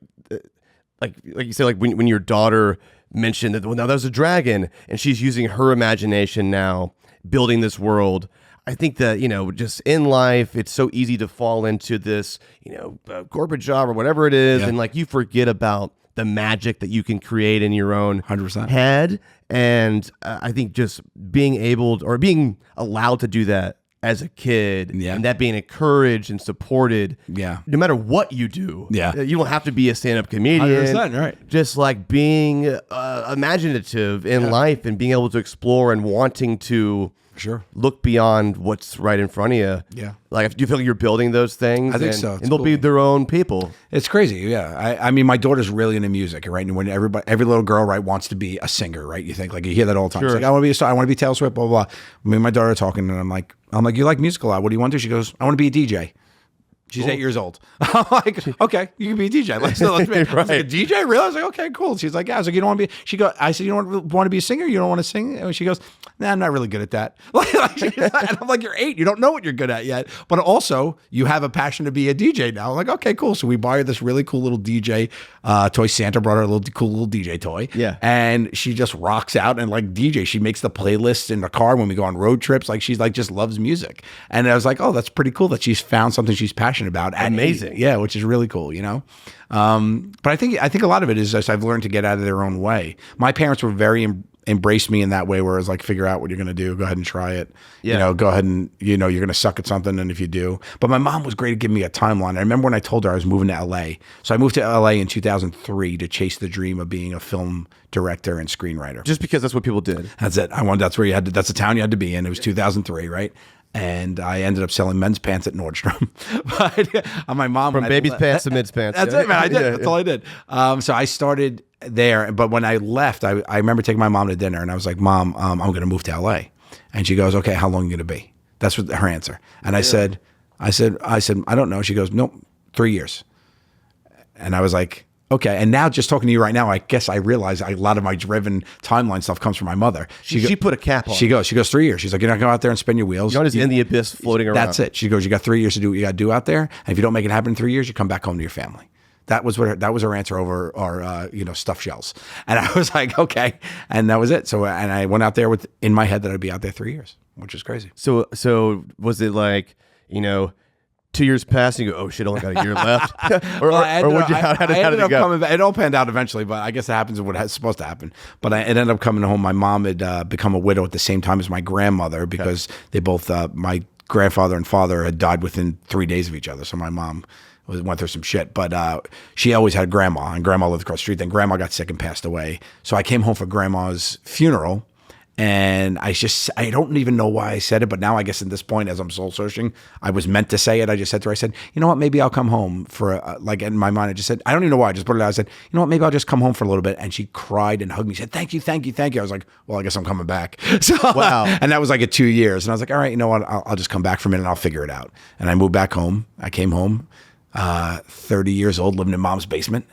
you say, like when your daughter mentioned that, well, now there's a dragon and she's using her imagination now building this world. I think that, you know, just in life, it's so easy to fall into this, you know, corporate job or whatever it is. Yeah. And like you forget about the magic that you can create in your own 100%. head. And I think just being able to, or being allowed to do that as a kid, and that being encouraged and supported, no matter what you do, you don't have to be a stand-up comedian, 100%, right? Just like being imaginative in life and being able to explore and wanting to look beyond what's right in front of you. Yeah, like do you feel like you're building those things? I think so. And they'll be their own people. It's crazy. Yeah, I mean, my daughter's really into music, right? And when every little girl, right, wants to be a singer, right? You think like you hear that all the time. Sure. It's like I want to be a star. I want to be Taylor Swift. Blah blah blah. Me and my daughter are talking, and I'm like, you like music a lot. What do you want to do? She goes, I want to be a DJ. She's 8 years old. I'm like, okay, you can be a DJ. Let's be. Right. I was like, a DJ? Really? I was like, okay, cool. She's like, yeah. I was like, you don't want to be. I said, you don't want to be a singer? You don't want to sing? And she goes, nah, I'm not really good at that. And I'm like, you're 8. You don't know what you're good at yet. But also, you have a passion to be a DJ now. I'm like, okay, cool. So we buy her this really cool little DJ toy. Santa brought her a cool little DJ toy. Yeah. And she just rocks out and like DJ. She makes the playlists in the car when we go on road trips. Like she's like just loves music. And I was like, oh, that's pretty cool that she's found something she's passionate about. Amazing. Yeah, which is really cool, you know? But I think a lot of it is just I've learned to get out of their own way. My parents were very embraced me in that way where it's like, figure out what you're going to do. Go ahead and try it. Yeah. You know, go ahead and, you know, you're going to suck at something. And if you do. But my mom was great at giving me a timeline. I remember when I told her I was moving to LA. So I moved to LA in 2003 to chase the dream of being a film director and screenwriter. Just because that's what people did. That's it. That's where you had to, that's the town you had to be in. It was 2003, right? And I ended up selling men's pants at Nordstrom. But my mom... From baby's pants to men's pants. That's it, man. I did. That's all I did. So I started there. But when I left, I remember taking my mom to dinner. And I was like, Mom, I'm going to move to LA. And she goes, okay, how long are you going to be? That's what her answer. And I said, I don't know. She goes, nope, 3 years. And I was like... Okay, and now just talking to you right now, I guess I realize a lot of my driven timeline stuff comes from my mother. She put a cap on. She goes 3 years. She's like, you're not going to go out there and spin your wheels. You're not just in the abyss floating around. That's it. She goes, you got 3 years to do what you got to do out there, and if you don't make it happen in 3 years, you come back home to your family. That was her answer over our stuffed shells. And I was like, okay, and that was it. So and I went out there with in my head that I'd be out there 3 years, which is crazy. So was it like 2 years passed and you go, oh shit, I only got a year left? How did it go? It all panned out eventually, but I guess it happens what's supposed to happen. But it ended up coming home. My mom had become a widow at the same time as my grandmother because they both, my grandfather and father had died within 3 days of each other. So my mom went through some shit, but she always had grandma, and grandma lived across the street. Then grandma got sick and passed away. So I came home for grandma's funeral. And I don't even know why I said it, but now I guess at this point, as I'm soul searching, I was meant to say it. I just said to her, I said, you know what, maybe I'll come home for, in my mind, I just said, I don't even know why, I just put it out. I said, you know what, maybe I'll just come home for a little bit. And she cried and hugged me, said, thank you. I was like, well, I guess I'm coming back. So, wow. And that was like at 2 years. And I was like, all right, you know what, I'll just come back for a minute and I'll figure it out. And I moved back home. I came home. 30 years old, living in mom's basement.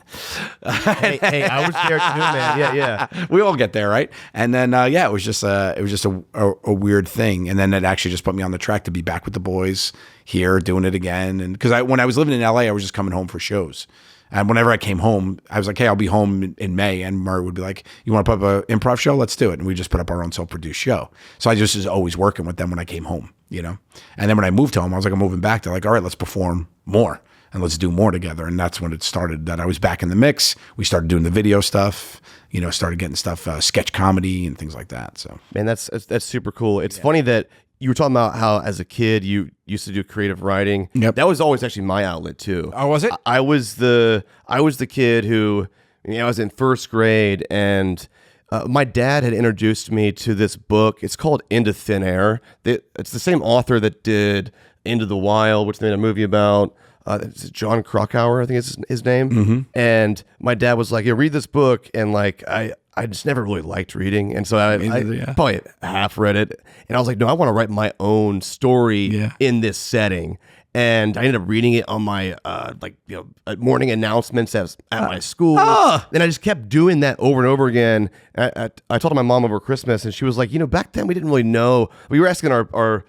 hey, I was there too, man. Yeah. We all get there, right? And then, it was just a weird thing. And then it actually just put me on the track to be back with the boys here, doing it again. And because when I was living in LA, I was just coming home for shows. And whenever I came home, I was like, hey, I'll be home in May. And Murray would be like, you want to put up an improv show? Let's do it. And we just put up our own self-produced show. So I just was always working with them when I came home, And then when I moved home, I was like, I'm moving back. They're like, all right, let's perform more. And let's do more together. And that's when it started, that I was back in the mix. We started doing the video stuff, started getting stuff, sketch comedy and things like that. So, man, that's super cool. It's funny that you were talking about how as a kid you used to do creative writing. Yep. That was always actually my outlet too. Oh, was it? I was the kid who, I was in first grade and my dad had introduced me to this book. It's called Into Thin Air. It's the same author that did Into the Wild, which they made a movie about. It's John Krakauer, I think is his name. Mm-hmm. And my dad was like, "Yeah, read this book." And like, I just never really liked reading, and so I probably half read it. And I was like, "No, I want to write my own story in this setting." And I ended up reading it on my morning announcements at my school. And I just kept doing that over and over again. I told my mom over Christmas, and she was like, back then we didn't really know. We were asking our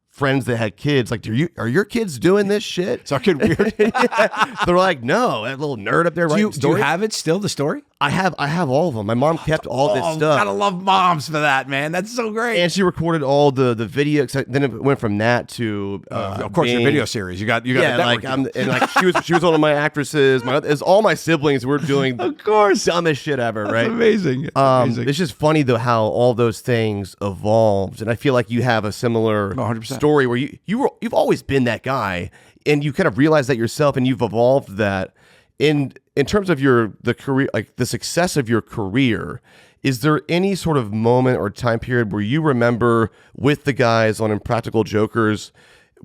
friends that had kids, like, are your kids doing this shit? Is our kid weird? They're like, no, that little nerd up there writing do you have it still, the story? I have all of them. My mom kept all this stuff. Gotta love moms for that, man. That's so great. And she recorded all the video. Then it went from that to of course your video series. You got the like she was one of my actresses. All my siblings were doing of course dumbest shit ever. That's right? Amazing. It's just funny though how all those things evolved, and I feel like you have a similar 100%. story where you've always been that guy, and you kind of realize that yourself, and you've evolved that. In terms of the career, like the success of your career, is there any sort of moment or time period where you remember with the guys on Impractical Jokers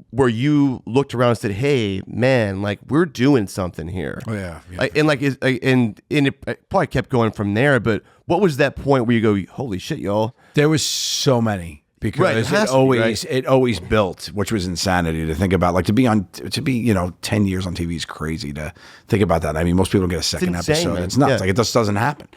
where you looked around and said, "Hey, man, like we're doing something here"? Oh yeah. And it probably kept going from there. But what was that point where you go, "Holy shit, y'all"? There was so many. Because it always built, which was insanity to think about. Like to be 10 years on TV is crazy to think about that. I mean, most people don't get a second episode. Man. It's nuts. Like it just doesn't happen.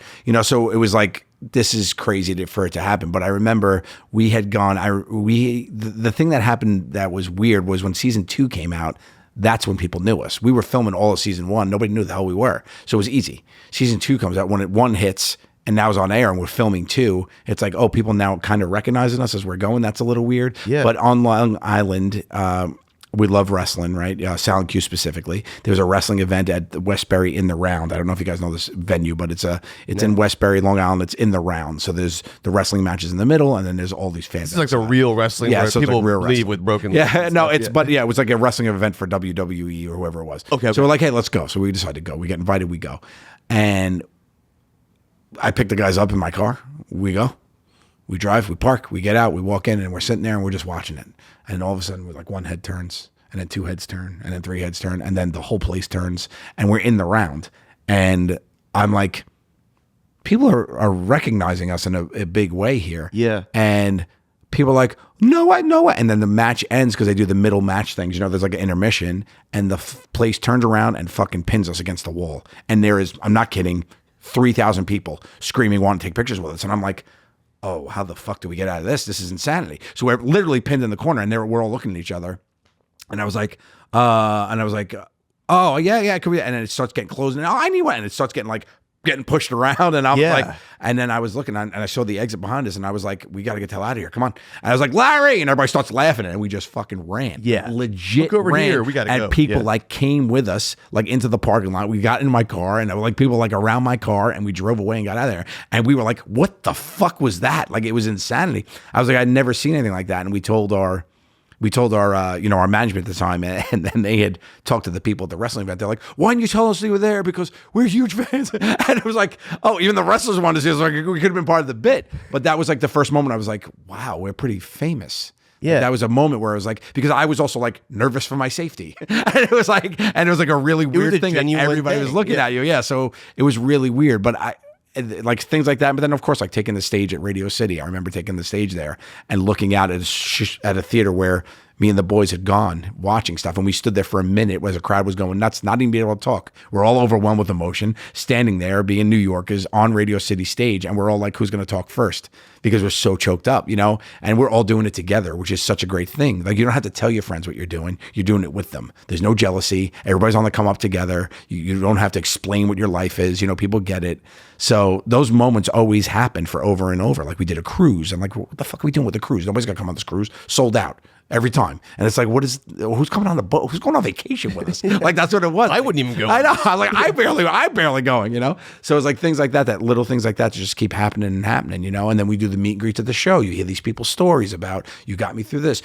So it was like, this is crazy for it to happen. But I remember we had gone, the thing that happened that was weird was when season 2 came out, that's when people knew us. We were filming all of season 1. Nobody knew the hell we were. So it was easy. Season 2 comes out, when one hits, and now it's on air and we're filming 2. It's like, oh, people now kind of recognizing us as we're going. That's a little weird. Yeah. But on Long Island, we love wrestling, right? Silent Q specifically. There's a wrestling event at Westbury in the Round. I don't know if you guys know this venue, but it's in Westbury, Long Island. It's in the Round. So there's the wrestling matches in the middle, and then there's all these fans. It's like the real wrestling where so people like real leave with broken legs. Yeah, no, it was like a wrestling event for WWE or whoever it was. Okay. So we're like, hey, let's go. So we decided to go. We get invited, we go. And I pick the guys up in my car. We go. We drive. We park. We get out. We walk in, and we're sitting there, and we're just watching it. And all of a sudden, we're like, one head turns, and then 2 heads turn, and then 3 heads turn, and then the whole place turns, and we're in the round. And I'm like, people are recognizing us in a big way here. Yeah. And people are like, no, I know it. And then the match ends because they do the middle match things. There's like an intermission, and the place turns around and fucking pins us against the wall. And there is, I'm not kidding, 3,000 people screaming, wanting to take pictures with us. And I'm like, oh, how the fuck do we get out of this? This is insanity. So we're literally pinned in the corner, and we're all looking at each other. And I was like, oh, yeah, could we? And then it starts getting closed. And I knew it. And it starts getting pushed around, and I'm like, and then I was looking and I saw the exit behind us, and I was like, we got to get the hell out of here. Come on. And I was like, Larry, and everybody starts laughing, and we just fucking ran. Yeah. Legit Look over ran. here. We got to go. And people like came with us, like into the parking lot. We got in my car, and there were like people like around my car, and we drove away and got out of there. And we were like, what the fuck was that? Like, it was insanity. I was like, I'd never seen anything like that. And we told our our management at the time, and then they had talked to the people at the wrestling event. They're like, why didn't you tell us you were there? Because we're huge fans. And it was like, oh, even the wrestlers wanted to see us. Like, we could have been part of the bit. But that was like the first moment I was like, wow, we're pretty famous. Yeah. That was a moment where I was like, because I was also like nervous for my safety. And it was like a really weird thing that everybody was looking at you. Yeah. So it was really weird. But like things like that. But then, of course, like taking the stage at Radio City. I remember taking the stage there and looking out at a theater where me and the boys had gone watching stuff. And we stood there for a minute as the crowd was going nuts, not even being able to talk. We're all overwhelmed with emotion, standing there, being New Yorkers on Radio City stage. And we're all like, who's going to talk first? Because we're so choked up, and we're all doing it together, which is such a great thing. Like, you don't have to tell your friends what you're doing it with them. There's no jealousy. Everybody's on the come up together. You don't have to explain what your life is. People get it. So those moments always happen for over and over. Like, we did a cruise. I'm like, what the fuck are we doing with the cruise? Nobody's going to come on this cruise. Sold out. Every time. And it's like, who's coming on the boat? Who's going on vacation with us? Like, that's what it was. I wouldn't even go. I know. I was like, I'm barely going, So it's like things like that little things like that just keep happening. And then we do the meet and greets at the show. You hear these people's stories about, you got me through this.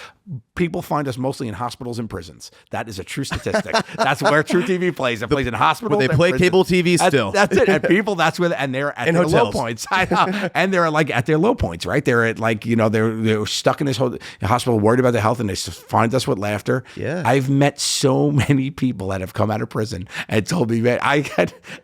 people find us mostly in hospitals and prisons. That is a true statistic. That's where True TV plays. It plays in hospitals. But they play prisons. cable TV still. That's it. And people, that's where, and they're at their low points. I know. And they're like at their low points, right? They're at like, they're stuck in this hospital, worried about their health, and they find us with laughter. Yeah. I've met so many people that have come out of prison and told me, man,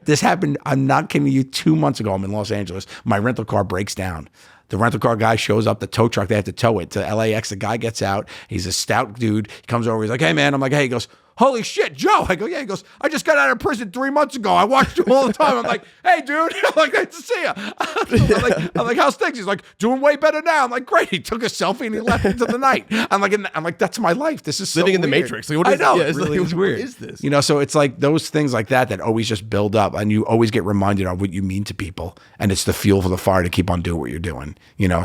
this happened, I'm not kidding you, 2 months ago. I'm in Los Angeles. My rental car breaks down. The rental car guy shows up, the tow truck, they have to tow it to LAX. The guy gets out. He's a stout dude. He comes over. He's like, hey, man. I'm like, hey. He goes, holy shit, Joe. I go, yeah. He goes, I just got out of prison 3 months ago. I watched you all the time. I'm like, hey, dude. I'm like, nice to see you. I'm like, how's things? He's like, doing way better now. I'm like, great. He took a selfie and he left into the night. I'm like, that's my life. This is living so in the weird. Matrix. Like, what is, I know. Yeah, It really is weird. What is this? So it's like those things like that always just build up, and you always get reminded of what you mean to people, and it's the fuel for the fire to keep on doing what you're doing.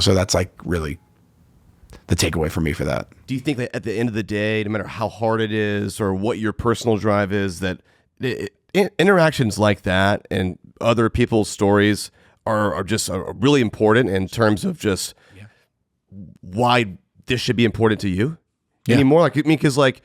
So that's like really the takeaway for me for that. Do you think that at the end of the day, no matter how hard it is or what your personal drive is, that interactions like that and other people's stories are just really important in terms of just why this should be important to you anymore? Like, I mean, because like,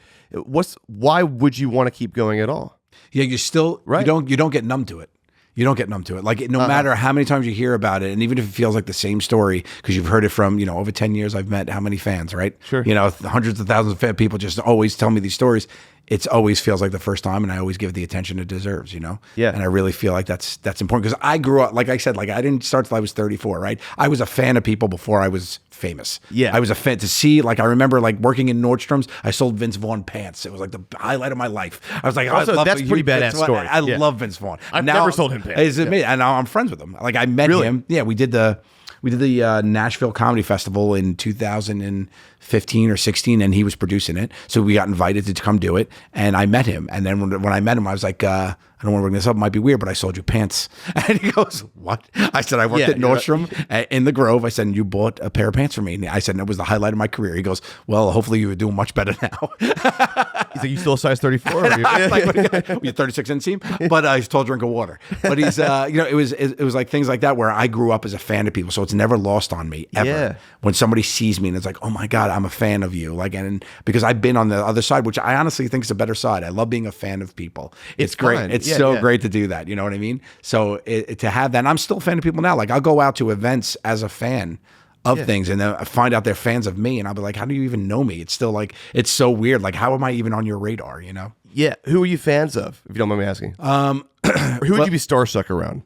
why would you want to keep going at all? Yeah, you still right. You don't get numb to it. You don't get numb to it. Like, no matter how many times you hear about it, and even if it feels like the same story, because you've heard it from, over 10 years, I've met how many fans, right? Sure. Hundreds of thousands of people just always tell me these stories. It always feels like the first time, and I always give it the attention it deserves, Yeah. And I really feel like that's important, because I grew up, like I said, like I didn't start till I was 34, right? I was a fan of people before I was famous. Yeah. I was a fan to see, like I remember like working in Nordstrom's, I sold Vince Vaughn pants. It was like the highlight of my life. I was like, also, that's pretty badass story. I love Vince Vaughn. I've never sold him pants. And now I'm friends with him. Like I met him. Yeah, we did the Nashville Comedy Festival in 2015 or 16, and he was producing it. So we got invited to come do it, and I met him. And then when I met him, I was like, I don't want to bring this up. It might be weird, but I sold you pants. And he goes, what? I said, I worked at Nordstrom in the Grove. I said, and you bought a pair of pants for me. And I said, and it was the highlight of my career. He goes, well, hopefully you were doing much better now. He's like, you still a size 34? You're 36 inseam, but he's a tall drink of water. But he's, it was like things like that where I grew up as a fan of people. So it's never lost on me ever. Yeah. When somebody sees me and it's like, oh my God, I'm a fan of you. Like, and because I've been on the other side, which I honestly think is a better side. I love being a fan of people. It's great. fun. It's great to do that. You know what I mean? So to have that, and I'm still a fan of people now. Like I'll go out to events as a fan of things, and then I find out they're fans of me, and I'll be like, how do you even know me? It's still like, it's so weird. Like, how am I even on your radar? Yeah. Who are you fans of, if you don't mind me asking? Who would you be starstruck around?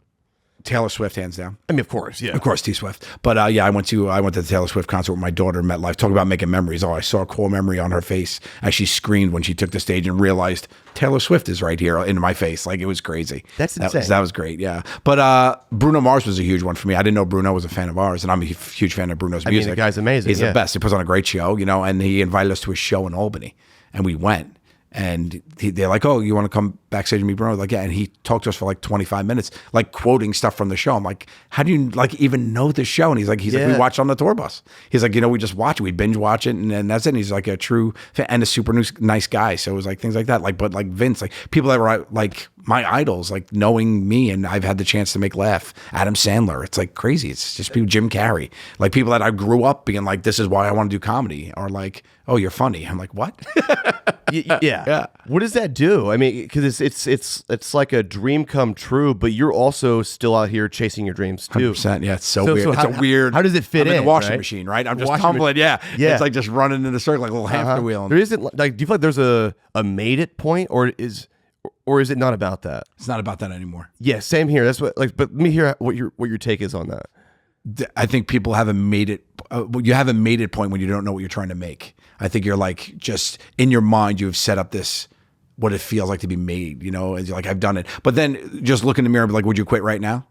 Taylor Swift, hands down. I mean, of course, yeah. Of course, T Swift. But I went to the Taylor Swift concert with my daughter in MetLife. Talk about making memories. Oh, I saw a core memory on her face as she screamed when she took the stage and realized Taylor Swift is right here in my face. Like, it was crazy. That's insane. That was great, yeah. But Bruno Mars was a huge one for me. I didn't know Bruno was a fan of ours, and I'm a huge fan of Bruno's music. I mean, the guy's amazing. He's the best. He puts on a great show, and he invited us to his show in Albany, and we went. And they're like, oh, you want to come backstage and meet Bruno? Like, yeah. And he talked to us for like 25 minutes, like quoting stuff from the show. I'm like, how do you like even know the show? And he's like, we watched on the tour bus. He's like, we just watch it. We binge watch it. And that's it. And he's like a true fan and a super nice guy. So it was like things like that. Like, but like Vince, like people that were like my idols, like knowing me, and I've had the chance to make laugh Adam Sandler. It's like crazy. It's just people, Jim Carrey, like people that I grew up being like, this is why I want to do comedy, or like, oh, you're funny. I'm like, what? Yeah. What does that do? I mean, because it's like a dream come true, but you're also still out here chasing your dreams too. 100%. Yeah, it's so weird. It's a weird. How does it fit in? In the washing machine, right? I'm just tumbling. Yeah. It's like just running in a circle, like a little hamster wheel. There isn't like. Do you feel like there's a made it point, or is it not about that? It's not about that anymore. Yeah, same here. That's what like. But let me hear what your take is on that. I think people haven't made it. You haven't made it point when you don't know what you're trying to make. I think you're like just in your mind you have set up this what it feels like to be made. And you're like, I've done it. But then just look in the mirror and be like, would you quit right now?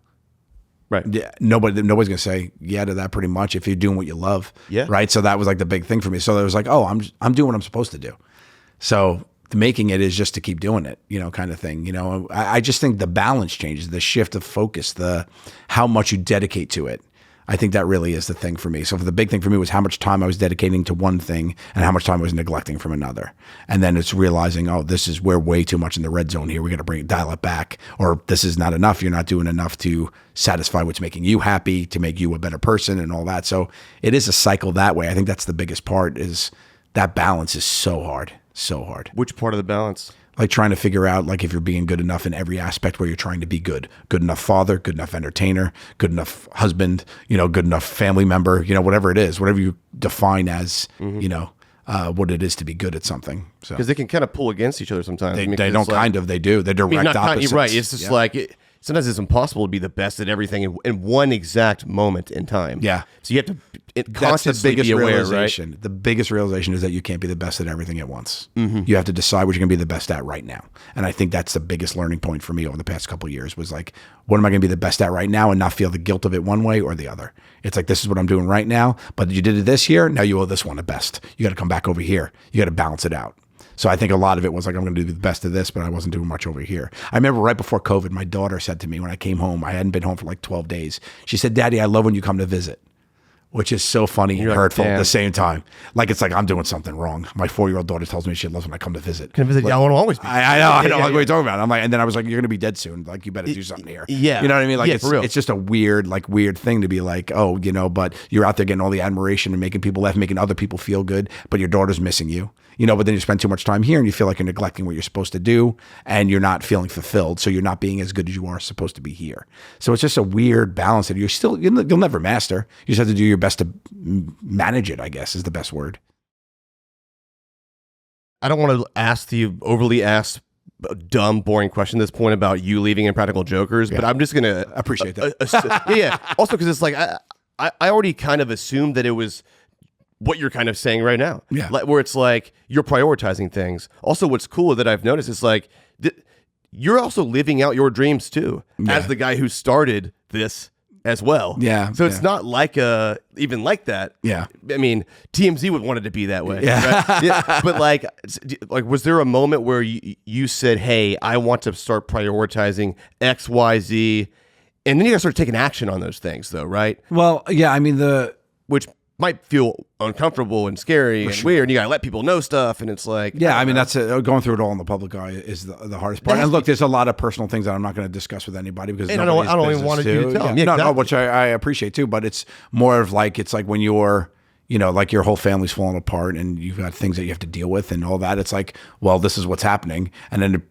Right. Yeah. Nobody's gonna say yeah to that pretty much if you're doing what you love. Yeah. Right. So that was like the big thing for me. So it was like, oh, I'm doing what I'm supposed to do. So the making it is just to keep doing it, kind of thing. I just think the balance changes, the shift of focus, the how much you dedicate to it. I think that really is the thing for me. So the big thing for me was how much time I was dedicating to one thing and how much time I was neglecting from another. And then it's realizing, oh, we're way too much in the red zone here. We got to dial it back, or this is not enough. You're not doing enough to satisfy what's making you happy, to make you a better person and all that. So it is a cycle that way. I think that's the biggest part is that balance is so hard. So hard. Which part of the balance? Like trying to figure out like if you're being good enough in every aspect where you're trying to be good enough father, good enough entertainer, good enough husband, good enough family member, whatever it is, whatever you define as, what it is to be good at something. So because they can kind of pull against each other sometimes. they don't they do. They're direct opposites. Right. It's just sometimes it's impossible to be the best at everything in one exact moment in time. Yeah. So you have to that's the constantly biggest be aware, realization. right? The biggest realization is that you can't be the best at everything at once. You have to decide what you're going to be the best at right now. And I think that's the biggest learning point for me over the past couple of years was like, what am I going to be the best at right now and not feel the guilt of it one way or the other? It's like, this is what I'm doing right now, but you did it this year. Now you owe this one the best. You got to come back over here. You got to balance it out. So I think a lot of it was like, I'm going to do the best of this, but I wasn't doing much over here. I remember right before COVID, my daughter said to me when I came home, I hadn't been home for like 12 days. She said, Daddy, I love when you come to visit. Which is so funny and hurtful at the same time. Like, it's like I'm doing something wrong. My 4-year-old daughter tells me she loves when I come to visit. Can visit? Like, I want to always be. I know. Like, what are you talking about? I'm like, and then I was like, you're going to be dead soon. Like, you better do something here. Yeah. You know what I mean? Like, for real. it's just a weird thing to be like, oh, but you're out there getting all the admiration and making people laugh, making other people feel good, but your daughter's missing you. But then you spend too much time here and you feel like you're neglecting what you're supposed to do and you're not feeling fulfilled. So you're not being as good as you are supposed to be here. So it's just a weird balance that you'll never master. You just have to do your best to manage it, I guess is the best word. I don't want to overly ask a dumb, boring question at this point about you leaving Impractical Jokers, but I'm just going to appreciate that. Yeah. Also, because it's like, I already kind of assumed that it was what you're kind of saying right now. Yeah. Where it's like you're prioritizing things. Also, what's cool that I've noticed is like you're also living out your dreams too, as the guy who started this as well. Yeah. So it's not like even like that. Yeah. I mean, TMZ would want it to be that way. Yeah. Right? Yeah. But like, was there a moment where you said, "Hey, I want to start prioritizing X, Y, Z," and then you got to start taking action on those things, though, right? Well, yeah. I mean, which might feel uncomfortable and scary and weird. And you got to let people know stuff. And it's like, yeah, I mean, that's going through it all in the public eye is the hardest part. And look, there's a lot of personal things that I'm not going to discuss with anybody because I don't even want you to tell them. Yeah, no, which I appreciate too. But it's more of like, it's like when you're, like your whole family's falling apart and you've got things that you have to deal with and all that. It's like, well, this is what's happening. And then,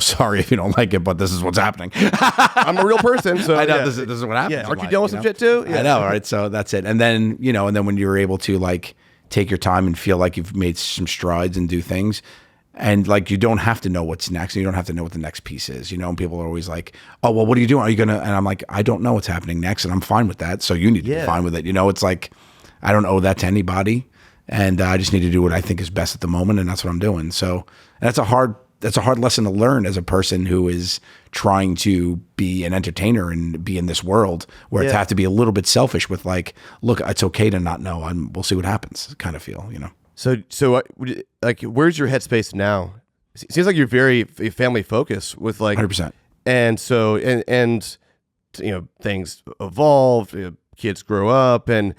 sorry if you don't like it, but this is what's happening. I'm a real person. So I know this is what happens. Yeah. Aren't you dealing with some shit too? Yeah. I know. Right. So that's it. And then, and then when you're able to like take your time and feel like you've made some strides and do things and like, you don't have to know what's next. And you don't have to know what the next piece is, and people are always like, oh, well, what are you doing? Are you going to, and I'm like, I don't know what's happening next and I'm fine with that. So you need to be fine with it. It's like, I don't owe that to anybody. And I just need to do what I think is best at the moment. And that's what I'm doing. So that's a hard lesson to learn as a person who is trying to be an entertainer and be in this world where it's have to be a little bit selfish with like, look, it's okay to not know and we'll see what happens kind of feel, So like, where's your headspace now? It seems like you're very family focused with like 100%. And so, and things evolve, kids grow up and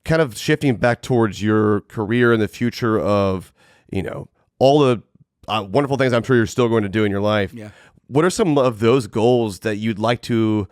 kind of shifting back towards your career and the future of, all the wonderful things I'm sure you're still going to do in your life. Yeah. What are some of those goals that you'd like to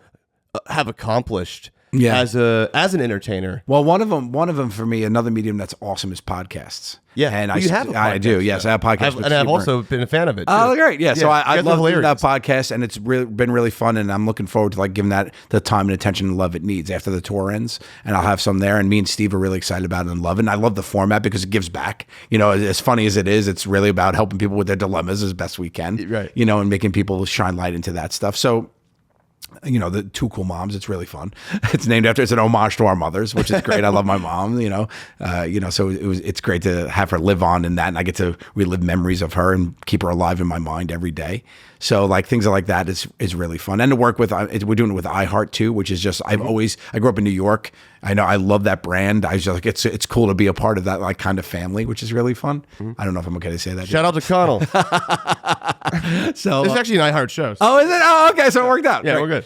have accomplished as an entertainer? Well, one of them for me, another medium that's awesome is podcasts. Yeah, and you have a podcast, I do. Yes, I have podcasts, and I've also been a fan of it. Oh, great! Yeah, so I love hilarious. that podcast, and it's been really fun, and I'm looking forward to like giving that the time and attention and love it needs after the tour ends, and I'll have some there. And me and Steve are really excited about it and love it. And I love the format because it gives back. As funny as it is, it's really about helping people with their dilemmas as best we can. Right. And making people shine light into that stuff. So. The Two Cool Moms, it's really fun. It's an homage to our mothers, which is great. I love my mom, so it's great to have her live on in that. And I get to relive memories of her and keep her alive in my mind every day. So like things like that is really fun. And to work with, we're doing it with iHeart too, which is just, I grew up in New York. I know I love that brand. I was just like, it's cool to be a part of that like kind of family, which is really fun. Mm-hmm. I don't know if I'm okay to say that. Shout out to Connell. So it's actually an iHeart show. Oh, is it? Oh, okay. So it worked out. Yeah, Great. we're good.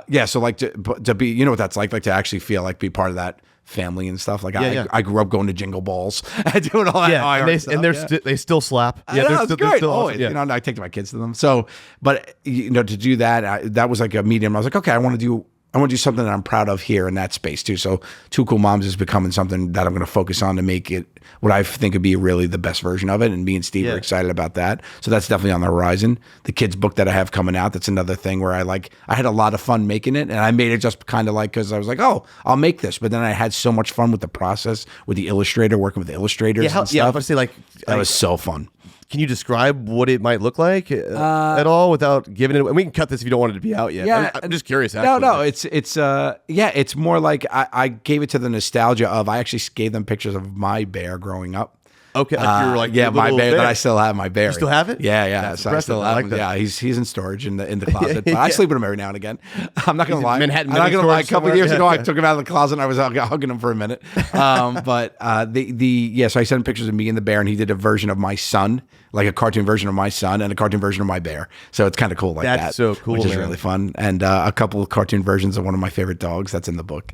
Yeah. So like to be, what that's like to actually feel like be part of that family and stuff. Like I grew up going to Jingle Balls and doing all that. Yeah, and they still slap. Yeah, it's great. Still always. awesome. I take my kids to them. So, but to do that, that was like a medium. I was like, okay, I want to do I want to do something that I'm proud of here in that space too. So Two Cool Moms is becoming something that I'm going to focus on to make it what I think would be really the best version of it. And me and Steve are excited about that. So that's definitely on the horizon. The kids book that I have coming out, that's another thing where I had a lot of fun making it, and I made it just kind of like, cause I was like, oh, I'll make this. But then I had so much fun with the process, with the illustrator, working with the illustrators and stuff. Yeah, I was going to say that was so fun. Can you describe what it might look like at all without giving it? And we can cut this if you don't want it to be out yet. Yeah, I'm just curious. Actually. No, it's more like I gave it to the nostalgia of, I actually gave them pictures of my bear growing up. Okay, you were like, my bear that I still have, my bear. You still have it? Yeah. That's so I still have him. Yeah, he's in storage in the closet. But I sleep with him every now and again. I'm not gonna lie. Manhattan. I'm not gonna lie. A couple of years ago, I took him out of the closet and I was hugging him for a minute. So I sent him pictures of me and the bear, and he did a version of my son, like a cartoon version of my son and a cartoon version of my bear. So it's kind of cool like that. That's so cool, which is really fun. And a couple of cartoon versions of one of my favorite dogs that's in the book.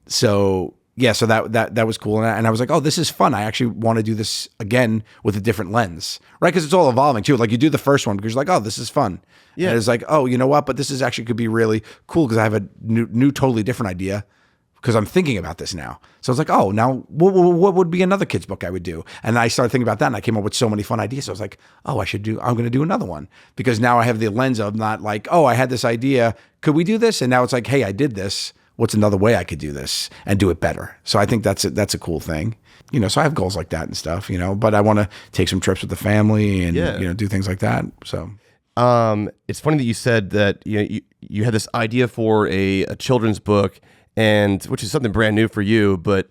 So that was cool. And I was like, oh, this is fun. I actually want to do this again with a different lens, right? Because it's all evolving too. Like you do the first one because you're like, oh, this is fun. Yeah. And it's like, oh, you know what? But this is actually could be really cool because I have a new, totally different idea because I'm thinking about this now. So I was like, oh, now what would be another kid's book I would do? And I started thinking about that, and I came up with so many fun ideas. So I was like, oh, I'm going to do another one because now I have the lens of not like, oh, I had this idea. Could we do this? And now it's like, hey, I did this. What's another way I could do this and do it better? So I think that's a cool thing, so I have goals like that and stuff, but I want to take some trips with the family and, do things like that. So, it's funny that you said that, you had this idea for a children's book, and which is something brand new for you, but,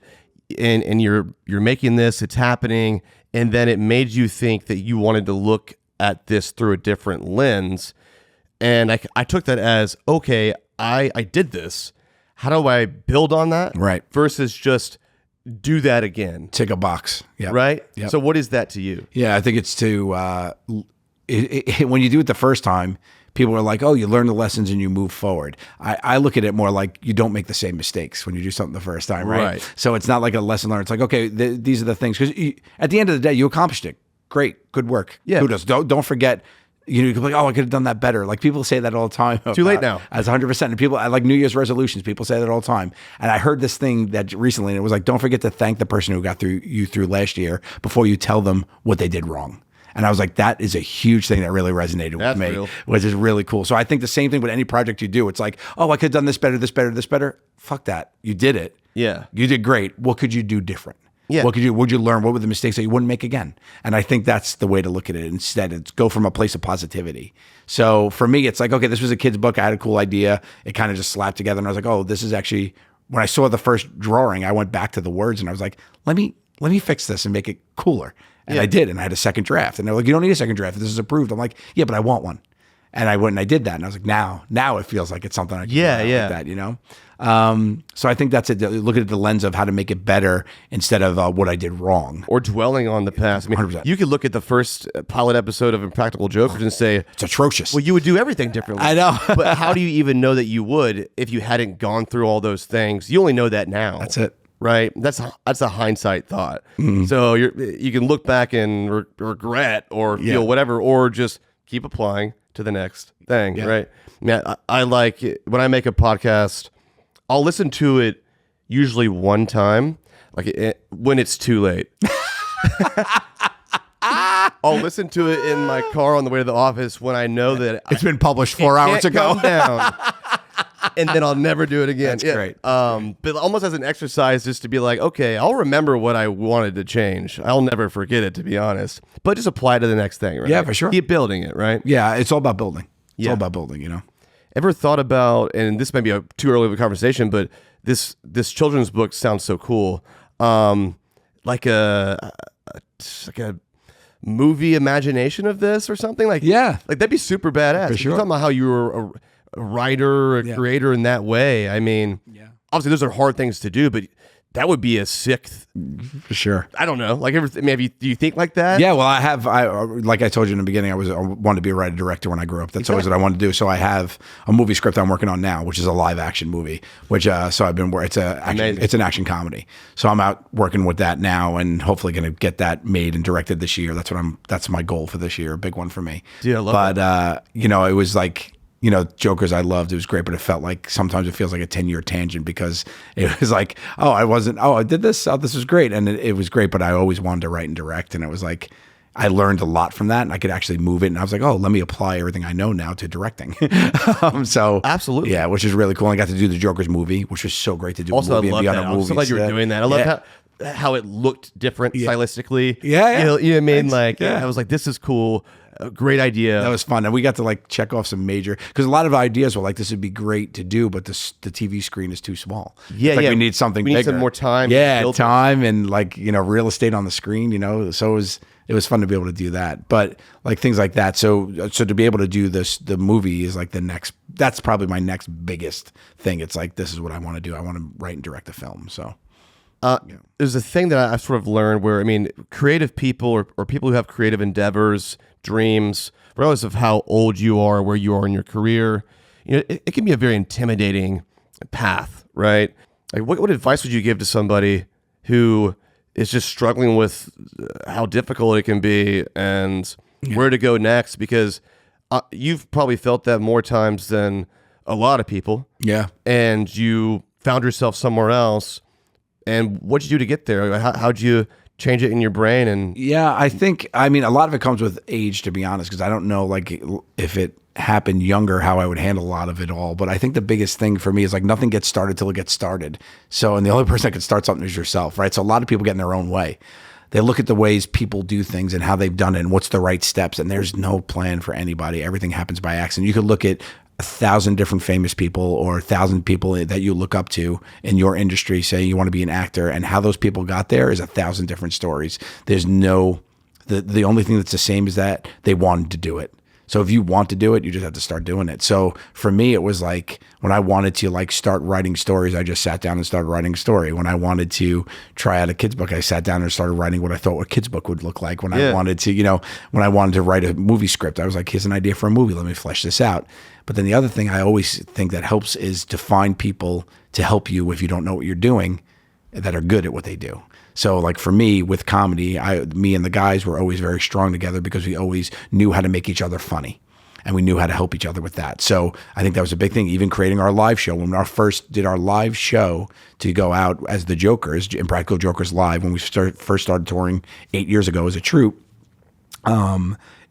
and you're making this, it's happening. And then it made you think that you wanted to look at this through a different lens. And I took that as, okay, I did this. How do I build on that? Right. Versus just do that again. Tick a box. Yeah. Right? Yep. So what is that to you? Yeah, I think it's to, when you do it the first time, people are like, oh, you learn the lessons and you move forward. I look at it more like you don't make the same mistakes when you do something the first time, right? So it's not like a lesson learned. It's like, okay, these are the things. Because at the end of the day, you accomplished it. Great. Good work. Yeah. Kudos. Don't forget. You can be like, oh, I could have done that better. Like people say that all the time. Too late now. As 100%. And people, like New Year's resolutions, people say that all the time. And I heard this thing that recently, and it was like, don't forget to thank the person who got you through last year before you tell them what they did wrong. And I was like, that is a huge thing that really resonated with me, which is really cool. So I think the same thing with any project you do. It's like, oh, I could have done this better, this better, this better. Fuck that. You did it. Yeah. You did great. What could you do different? Yeah. Would you learn? What were the mistakes that you wouldn't make again? And I think that's the way to look at it. Instead, it's go from a place of positivity. So for me, it's like, okay, this was a kid's book. I had a cool idea. It kind of just slapped together. And I was like, oh, this is actually, when I saw the first drawing, I went back to the words and I was like, let me fix this and make it cooler. And I did. And I had a second draft. And they're like, you don't need a second draft. This is approved. I'm like, yeah, but I want one. And I went and I did that. And I was like, now it feels like it's something I can do like that, So I think that's it. Look at the lens of how to make it better instead of what I did wrong. Or dwelling on the past. I mean, 100%. you could look at the first pilot episode of Impractical Jokers and say, it's atrocious. Well, you would do everything differently. I know. But how do you even know that you would if you hadn't gone through all those things? You only know that now. That's it. Right? That's a hindsight thought. Mm-hmm. So you can look back and regret or feel whatever, or just keep applying to the next thing, right? Yeah, I like it. When I make a podcast, I'll listen to it usually one time, when it's too late. I'll listen to it in my car on the way to the office when I know that it's been published 4 hours ago. Come down, and then I'll never do it again. That's great. But almost as an exercise, just to be like, okay, I'll remember what I wanted to change. I'll never forget it, to be honest. But just apply to the next thing, right? Yeah, for sure. Keep building it, right? Yeah, it's all about building. It's all about building, Ever thought about, and this may be too early of a conversation, but this children's book sounds so cool. Like a movie imagination of this or something like that'd be super badass. For sure. You're talking about how you were a writer, a creator in that way. I mean, obviously those are hard things to do, but that would be a sick. For sure. I don't know. Like, maybe do you think like that? Yeah. Well, like I told you in the beginning, I wanted to be a writer director when I grew up. That's always what I wanted to do. So I have a movie script I'm working on now, which is a live action movie. Which so I've been. It's an action comedy. So I'm out working with that now, and hopefully going to get that made and directed this year. That's my goal for this year. A big one for me. Yeah, I love that. It was like. Jokers I loved. It was great, but it felt like sometimes it feels like a 10-year tangent because it was like, I did this. Oh, this was great. And it was great, but I always wanted to write and direct. And it was like, I learned a lot from that and I could actually move it. And I was like, oh, let me apply everything I know now to directing. So absolutely. Yeah, which is really cool. I got to do the Jokers movie, which was so great to do. Also, a movie I love and be that. on a movie. I'm so glad you were doing that. I love how it looked different stylistically. Yeah. You know what I mean? Thanks. I was like, this is cool. A great idea. That was fun. And we got to like check off some major, because a lot of ideas were like, this would be great to do, but the TV screen is too small. Yeah. It's like we need something bigger. We need some more time. Yeah. Time and like, real estate on the screen, so it was fun to be able to do that, but like things like that. So to be able to do the movie is like that's probably my next biggest thing. It's like, this is what I want to do. I want to write and direct a film. So there's a thing that I've sort of learned where, creative people or people who have creative endeavors, dreams, regardless of how old you are, where you are in your career, it can be a very intimidating path, right? Like what advice would you give to somebody who is just struggling with how difficult it can be and where to go next? Because you've probably felt that more times than a lot of people. Yeah. And you found yourself somewhere else. And what'd you do to get there? How'd you change it in your brain? And yeah, I think, a lot of it comes with age, to be honest, because I don't know like if it happened younger, how I would handle a lot of it all. But I think the biggest thing for me is like nothing gets started till it gets started. So, and the only person that can start something is yourself, right? So a lot of people get in their own way. They look at the ways people do things and how they've done it and what's the right steps. And there's no plan for anybody. Everything happens by accident. You could look at 1,000 different famous people or 1,000 people that you look up to in your industry, say you want to be an actor, and how those people got there is 1,000 different stories. There's the only thing that's the same is that they wanted to do it. So if you want to do it, you just have to start doing it. So for me, it was like when I wanted to like start writing stories, I just sat down and started writing a story. When I wanted to try out a kid's book, I sat down and started writing what I thought a kid's book would look like. When I wanted to write a movie script, I was like, here's an idea for a movie. Let me flesh this out. But then the other thing I always think that helps is to find people to help you if you don't know what you're doing that are good at what they do. So like for me with comedy, me and the guys were always very strong together because we always knew how to make each other funny and we knew how to help each other with that. So I think that was a big thing, even creating our live show. When we first did our live show to go out as the Jokers, Impractical Jokers Live, when we first started touring 8 years ago as a troupe,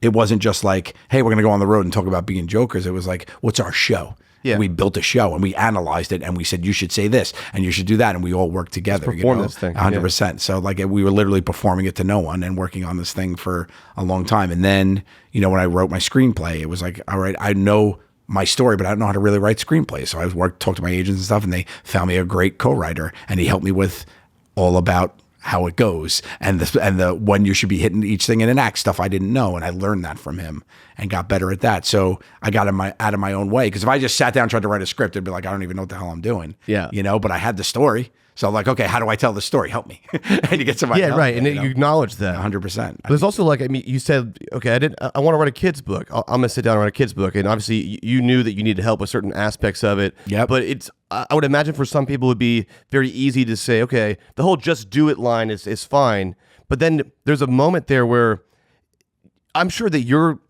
it wasn't just like, hey, we're going to go on the road and talk about being Jokers. It was like, what's our show? Yeah. And we built a show and we analyzed it and we said, you should say this and you should do that. And we all worked together. Perform this thing. 100%. Yeah. So like we were literally performing it to no one and working on this thing for a long time. And then, when I wrote my screenplay, it was like, all right, I know my story, but I don't know how to really write screenplays. So I talked to my agents and stuff and they found me a great co-writer and he helped me with all about how it goes and the when you should be hitting each thing in an act, stuff I didn't know, and I learned that from him and got better at that. So I got out of my own way, because if I just sat down and tried to write a script, it'd be like, I don't even know what the hell I'm doing. Yeah, but I had the story, so I'm like, okay, how do I tell the story? Help me. And you get somebody. Yeah, right, and you acknowledge that 100%. But there's also like, you said, okay, I want to write a kid's book. I'm gonna sit down and write a kid's book, and obviously you knew that you needed help with certain aspects of it. Yeah, but I would imagine for some people it would be very easy to say, okay, the whole just do it line is fine. But then there's a moment there where I'm sure that you're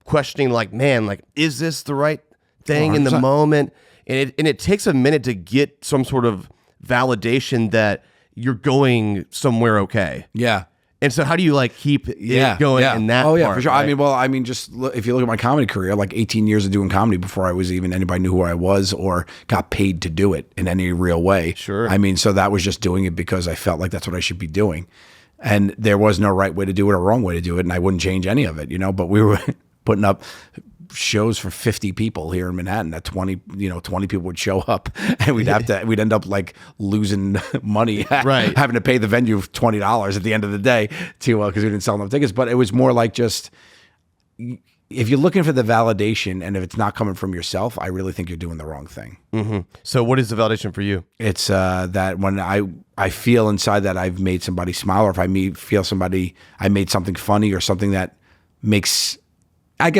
questioning, like, man, like, is this the right thing 100%. In the moment? And it takes a minute to get some sort of validation that you're going somewhere okay. Yeah. And so how do you like keep it going in that Oh, yeah, part, for sure. right? Just if you look at my comedy career, like 18 years of doing comedy before I was even anybody knew who I was or got paid to do it in any real way. Sure. So that was just doing it because I felt like that's what I should be doing. And there was no right way to do it or wrong way to do it. And I wouldn't change any of it, but we were putting up shows for 50 people here in Manhattan. That 20 people would show up and we'd end up like losing money, right, having to pay the venue $20 at the end of the day because we didn't sell enough tickets. But it was more like, just if you're looking for the validation and if it's not coming from yourself, I really think you're doing the wrong thing. Mm-hmm. So what is the validation for you? It's that when I feel inside that I've made somebody smile, or if I feel I made something funny or something that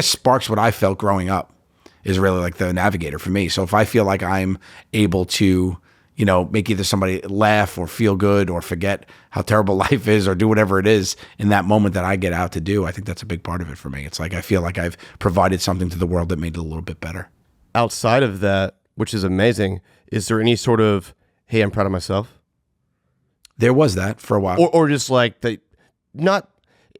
sparks what I felt growing up, is really like the navigator for me. So if I feel like I'm able to, make either somebody laugh or feel good or forget how terrible life is or do whatever it is in that moment that I get out to do, I think that's a big part of it for me. It's like I feel like I've provided something to the world that made it a little bit better. outside of that, which is amazing, is there any sort of, hey, I'm proud of myself? There was that for a while. Or just like, not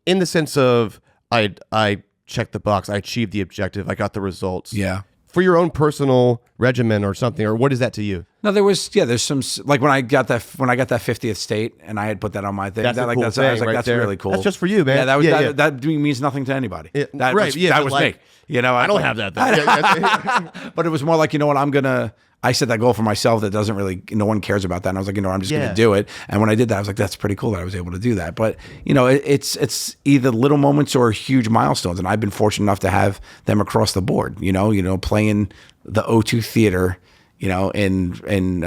in the sense of, I checked the box, I achieved the objective, I got the results. Yeah. For your own personal regimen or something, or what is that to you? No, there's some, like when I got that 50th state and I had put that on my thing. That's a cool I was thing like, right that's there. really cool. That's just for you, man. Yeah, that means nothing to anybody. That right, was like, me. You know, I don't have that. But it was more like, you know what, I set that goal for myself that doesn't really, no one cares about that. And I was like, I'm just going to do it. And when I did that, I was like, that's pretty cool that I was able to do that. But, it's either little moments or huge milestones. And I've been fortunate enough to have them across the board, playing the O2 Theater, in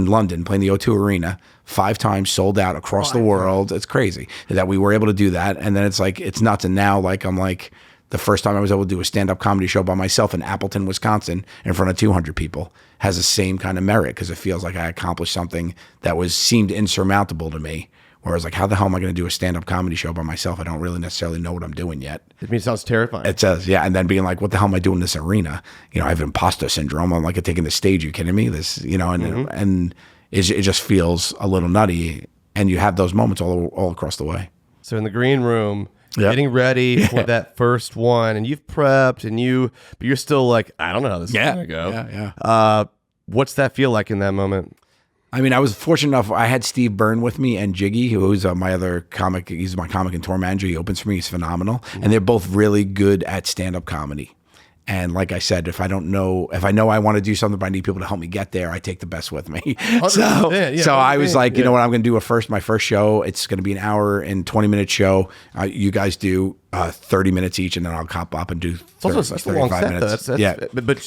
London, playing the O2 Arena 5 times, sold out across the world. It's crazy that we were able to do that. And then it's like, it's nuts. And now I'm like, the first time I was able to do a stand-up comedy show by myself in Appleton, Wisconsin, in front of 200 people, has the same kind of merit because it feels like I accomplished something that seemed insurmountable to me. Whereas, like, how the hell am I going to do a stand-up comedy show by myself? I don't really necessarily know what I'm doing yet. It sounds terrifying. It says, yeah. And then being like, what the hell am I doing in this arena? I have imposter syndrome. I'm like, taking the stage. You kidding me? This, and it just feels a little nutty. And you have those moments all across the way. So in the green room, Yep. getting ready for that first one, and you've prepped, but you're still like, I don't know how this is going to go. Yeah. What's that feel like in that moment? I mean, I was fortunate enough. I had Steve Byrne with me and Jiggy, who's my other comic. He's my comic and tour manager. He opens for me. He's phenomenal. And they're both really good at stand-up comedy. And like I said, if I know I want to do something, but I need people to help me get there, I take the best with me. So I was like, you know what, I'm going to do my first show. It's going to be an hour and 20-minute show. You guys do 30 minutes each, and then I'll cop up and do 35 minutes. But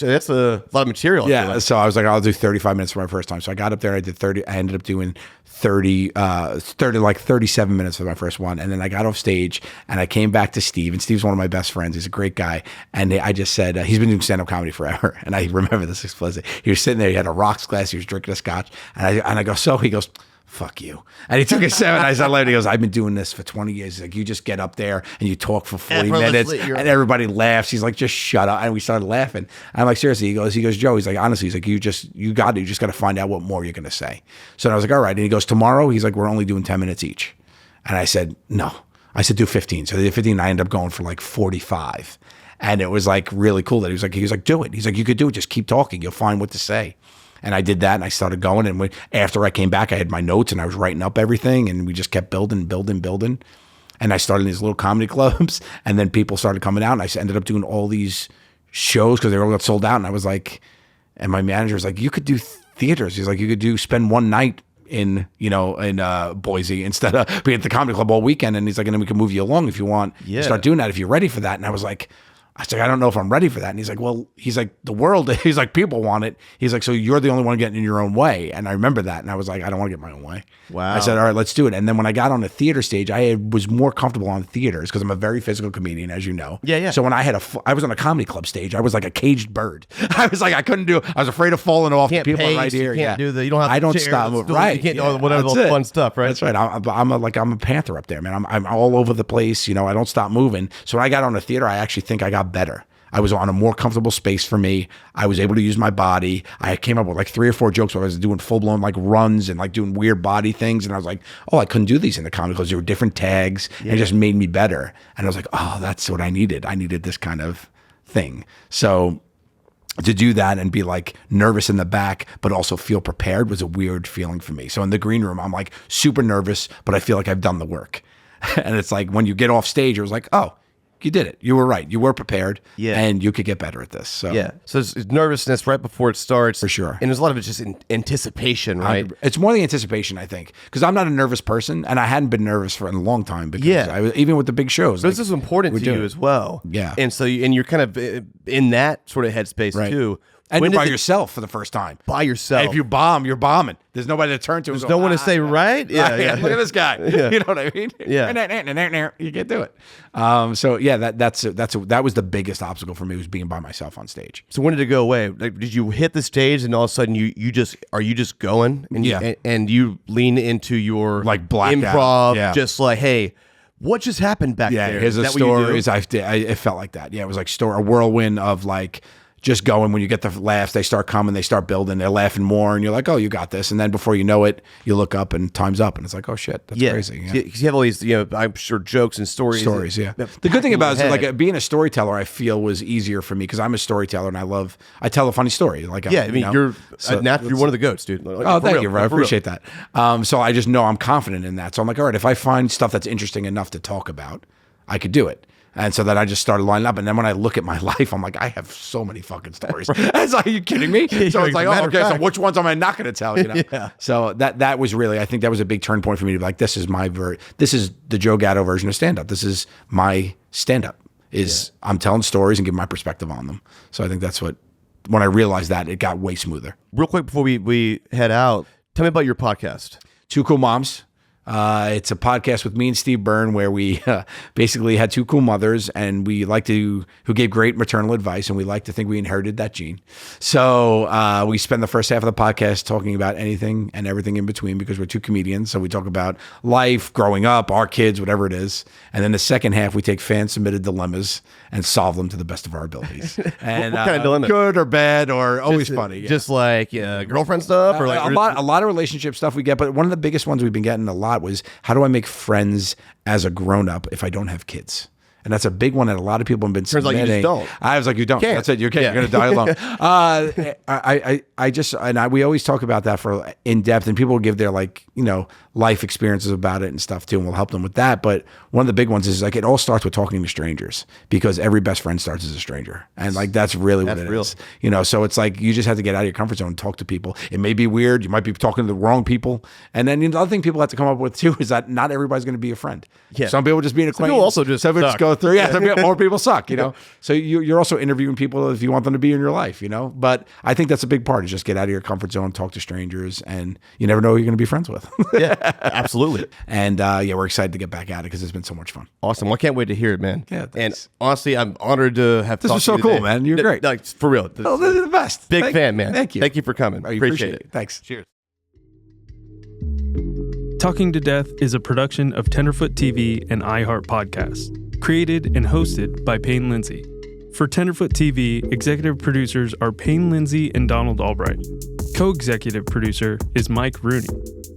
that's a lot of material. Yeah, so I was like, I'll do 35 minutes for my first time. So I got up there, I did 30. I ended up doing 37 minutes for my first one. And then I got off stage and I came back to Steve, and Steve's one of my best friends. He's a great guy. And I just said, he's been doing stand-up comedy forever. And I remember this explicitly. He was sitting there, he had a rocks glass, he was drinking a scotch. And I go, so? He goes, fuck you. And he took a 7. I said later, he goes, I've been doing this for 20 years. He's like, you just get up there and you talk for 40 minutes and everybody laughs. He's like, just shut up. And we started laughing. I'm like, seriously? He goes, Joe, he's like, honestly, he's like, you just got to find out what more you're going to say. So I was like, all right. And he goes, tomorrow, he's like, we're only doing 10 minutes each. And I said, no. I said, do 15. So they did 15. And I ended up going for like 45. And it was like really cool that he was like, do it. He's like, you could do it. Just keep talking. You'll find what to say. And I did that, and I started going. And after I came back, I had my notes, and I was writing up everything, and we just kept building. And I started these little comedy clubs, and then people started coming out, and I ended up doing all these shows because they all got sold out. And I was like, and my manager was like, you could do theaters. He's like, you could spend one night in Boise instead of being at the comedy club all weekend. And he's like, and then we can move you along if you want. Yeah. Start doing that if you're ready for that. And I was like, I don't know if I'm ready for that. And he's like, well, the world, he's like, people want it. He's like, so you're the only one getting in your own way. And I remember that. And I was like, I don't want to get my own way. Wow. I said, all right, let's do it. And then when I got on the theater stage, I was more comfortable on theaters because I'm a very physical comedian, as you know. Yeah. So when I was on a comedy club stage, I was like a caged bird. I was like, I was afraid of falling off the people right here. You can't do the, you don't have I don't stop moving. Right. You can't do whatever the fun stuff, right? That's right. I'm a panther up there, man. I'm all over the place. I don't stop moving. So when I got on the theater, I actually think I got better. I was on a more comfortable space for me. I was able to use my body. I came up with like 3 or 4 jokes where I was doing full-blown like runs and like doing weird body things. And I was like, oh, I couldn't do these in the comedy because there were different tags. Yeah. And it just made me better. And I was like, oh, that's what I needed. I needed this kind of thing. So to do that and be like nervous in the back, but also feel prepared was a weird feeling for me. So in the green room, I'm like super nervous, but I feel like I've done the work. And it's like when you get off stage, it was like, oh, you did it. You were right. You were prepared. Yeah. And you could get better at this. So yeah. So it's nervousness right before it starts. For sure. And there's a lot of it's just anticipation, right? It's more the anticipation, I think. Because I'm not a nervous person, and I hadn't been nervous for a long time. Because even with the big shows. But this is important to you as well. Yeah. And so you're kind of in that sort of headspace too. And you're by yourself for the first time. By yourself. And if you bomb, you're bombing. There's nobody to turn to. There's no one to say, right? Yeah. Look at this guy. Yeah. You know what I mean? Yeah. You can't do it. So yeah, that was the biggest obstacle for me, was being by myself on stage. So when did it go away? Like, did you hit the stage and all of a sudden you just going? And and you lean into your like blackout improv, just like, hey, what just happened back there? Yeah, here's a story. It felt like that. Yeah, it was like a whirlwind of like just going. When you get the laughs, they start coming, they start building, they're laughing more, and you're like, oh, you got this. And then before you know it, you look up and time's up, and it's like, oh shit, that's crazy. Yeah. You have all these, I'm sure, jokes and stories. Yeah. The good thing about it is like being a storyteller, I feel was easier for me because I'm a storyteller and I tell a funny story. Like, you're you're one of the goats, dude. Like, thank you, bro. I appreciate that. So I just know I'm confident in that. So I'm like, all right, if I find stuff that's interesting enough to talk about, I could do it. And so then I just started lining up. And then when I look at my life, I'm like, I have so many fucking stories. It's like, are you kidding me? So it's like, oh, okay, so which ones am I not going to tell? Yeah. So that was really, I think that was a big turn point for me to be like, this is the Joe Gatto version of stand-up. This is my stand-up. I'm telling stories and giving my perspective on them. So I think that's when I realized that, it got way smoother. Real quick before we head out, tell me about your podcast. Two Cool Moms. It's a podcast with me and Steve Byrne where we basically had two cool mothers, and who gave great maternal advice, and we like to think we inherited that gene. So we spend the first half of the podcast talking about anything and everything in between because we're two comedians. So we talk about life, growing up, our kids, whatever it is. And then the second half, we take fan-submitted dilemmas and solve them to the best of our abilities. And what kind of dilemma? Good or bad or always funny. Yeah. Just like girlfriend stuff? Or like a lot of relationship stuff we get, but one of the biggest ones we've been getting a lot was, how do I make friends as a grown-up if I don't have kids? And that's a big one that a lot of people have been submitting. Turns like you just don't. I was like, you don't. That's it. You're okay. You're going to die alone. We always talk about that for in depth, and people will give their life experiences about it and stuff too, and we'll help them with that. But one of the big ones is like, it all starts with talking to strangers, because every best friend starts as a stranger. And like, that's really what it is. So it's like, you just have to get out of your comfort zone and talk to people. It may be weird. You might be talking to the wrong people. And then the other thing people have to come up with too is that not everybody's going to be a friend. Yeah. Some people just be an acquaintance. Some people also just go through. Yeah. Some more people suck, So you're also interviewing people if you want them to be in your life, But I think that's a big part, is just get out of your comfort zone, talk to strangers, and you never know who you're going to be friends with. Yeah, absolutely. And we're excited to get back at it because it's been so much fun. Awesome. Well, I can't wait to hear it, man. Yeah, thanks. And honestly, I'm honored to have this was so cool, man. You're great. Like, for real. This is the best. Big fan, man. Thank you. Thank you for coming. I appreciate it. Thanks. Cheers. Talking to Death is a production of Tenderfoot TV and iHeart Podcasts, created and hosted by Payne Lindsay. For Tenderfoot TV, executive producers are Payne Lindsay and Donald Albright. Co-executive producer is Mike Rooney.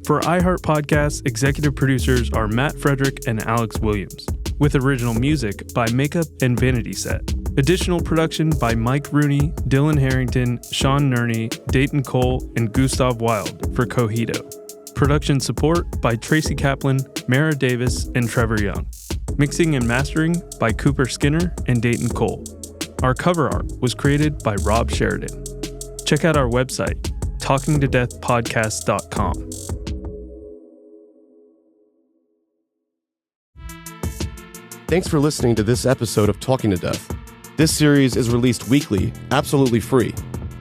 For iHeart Podcasts, executive producers are Matt Frederick and Alex Williams, with original music by Makeup and Vanity Set. Additional production by Mike Rooney, Dylan Harrington, Sean Nerney, Dayton Cole, and Gustav Wild for Cogito. Production support by Tracy Kaplan, Mara Davis, and Trevor Young. Mixing and mastering by Cooper Skinner and Dayton Cole. Our cover art was created by Rob Sheridan. Check out our website, talkingtodeathpodcast.com. Thanks for listening to this episode of Talking to Death. This series is released weekly, absolutely free.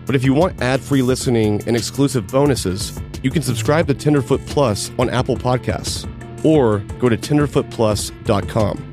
But if you want ad-free listening and exclusive bonuses, you can subscribe to Tenderfoot Plus on Apple Podcasts, or go to tenderfootplus.com.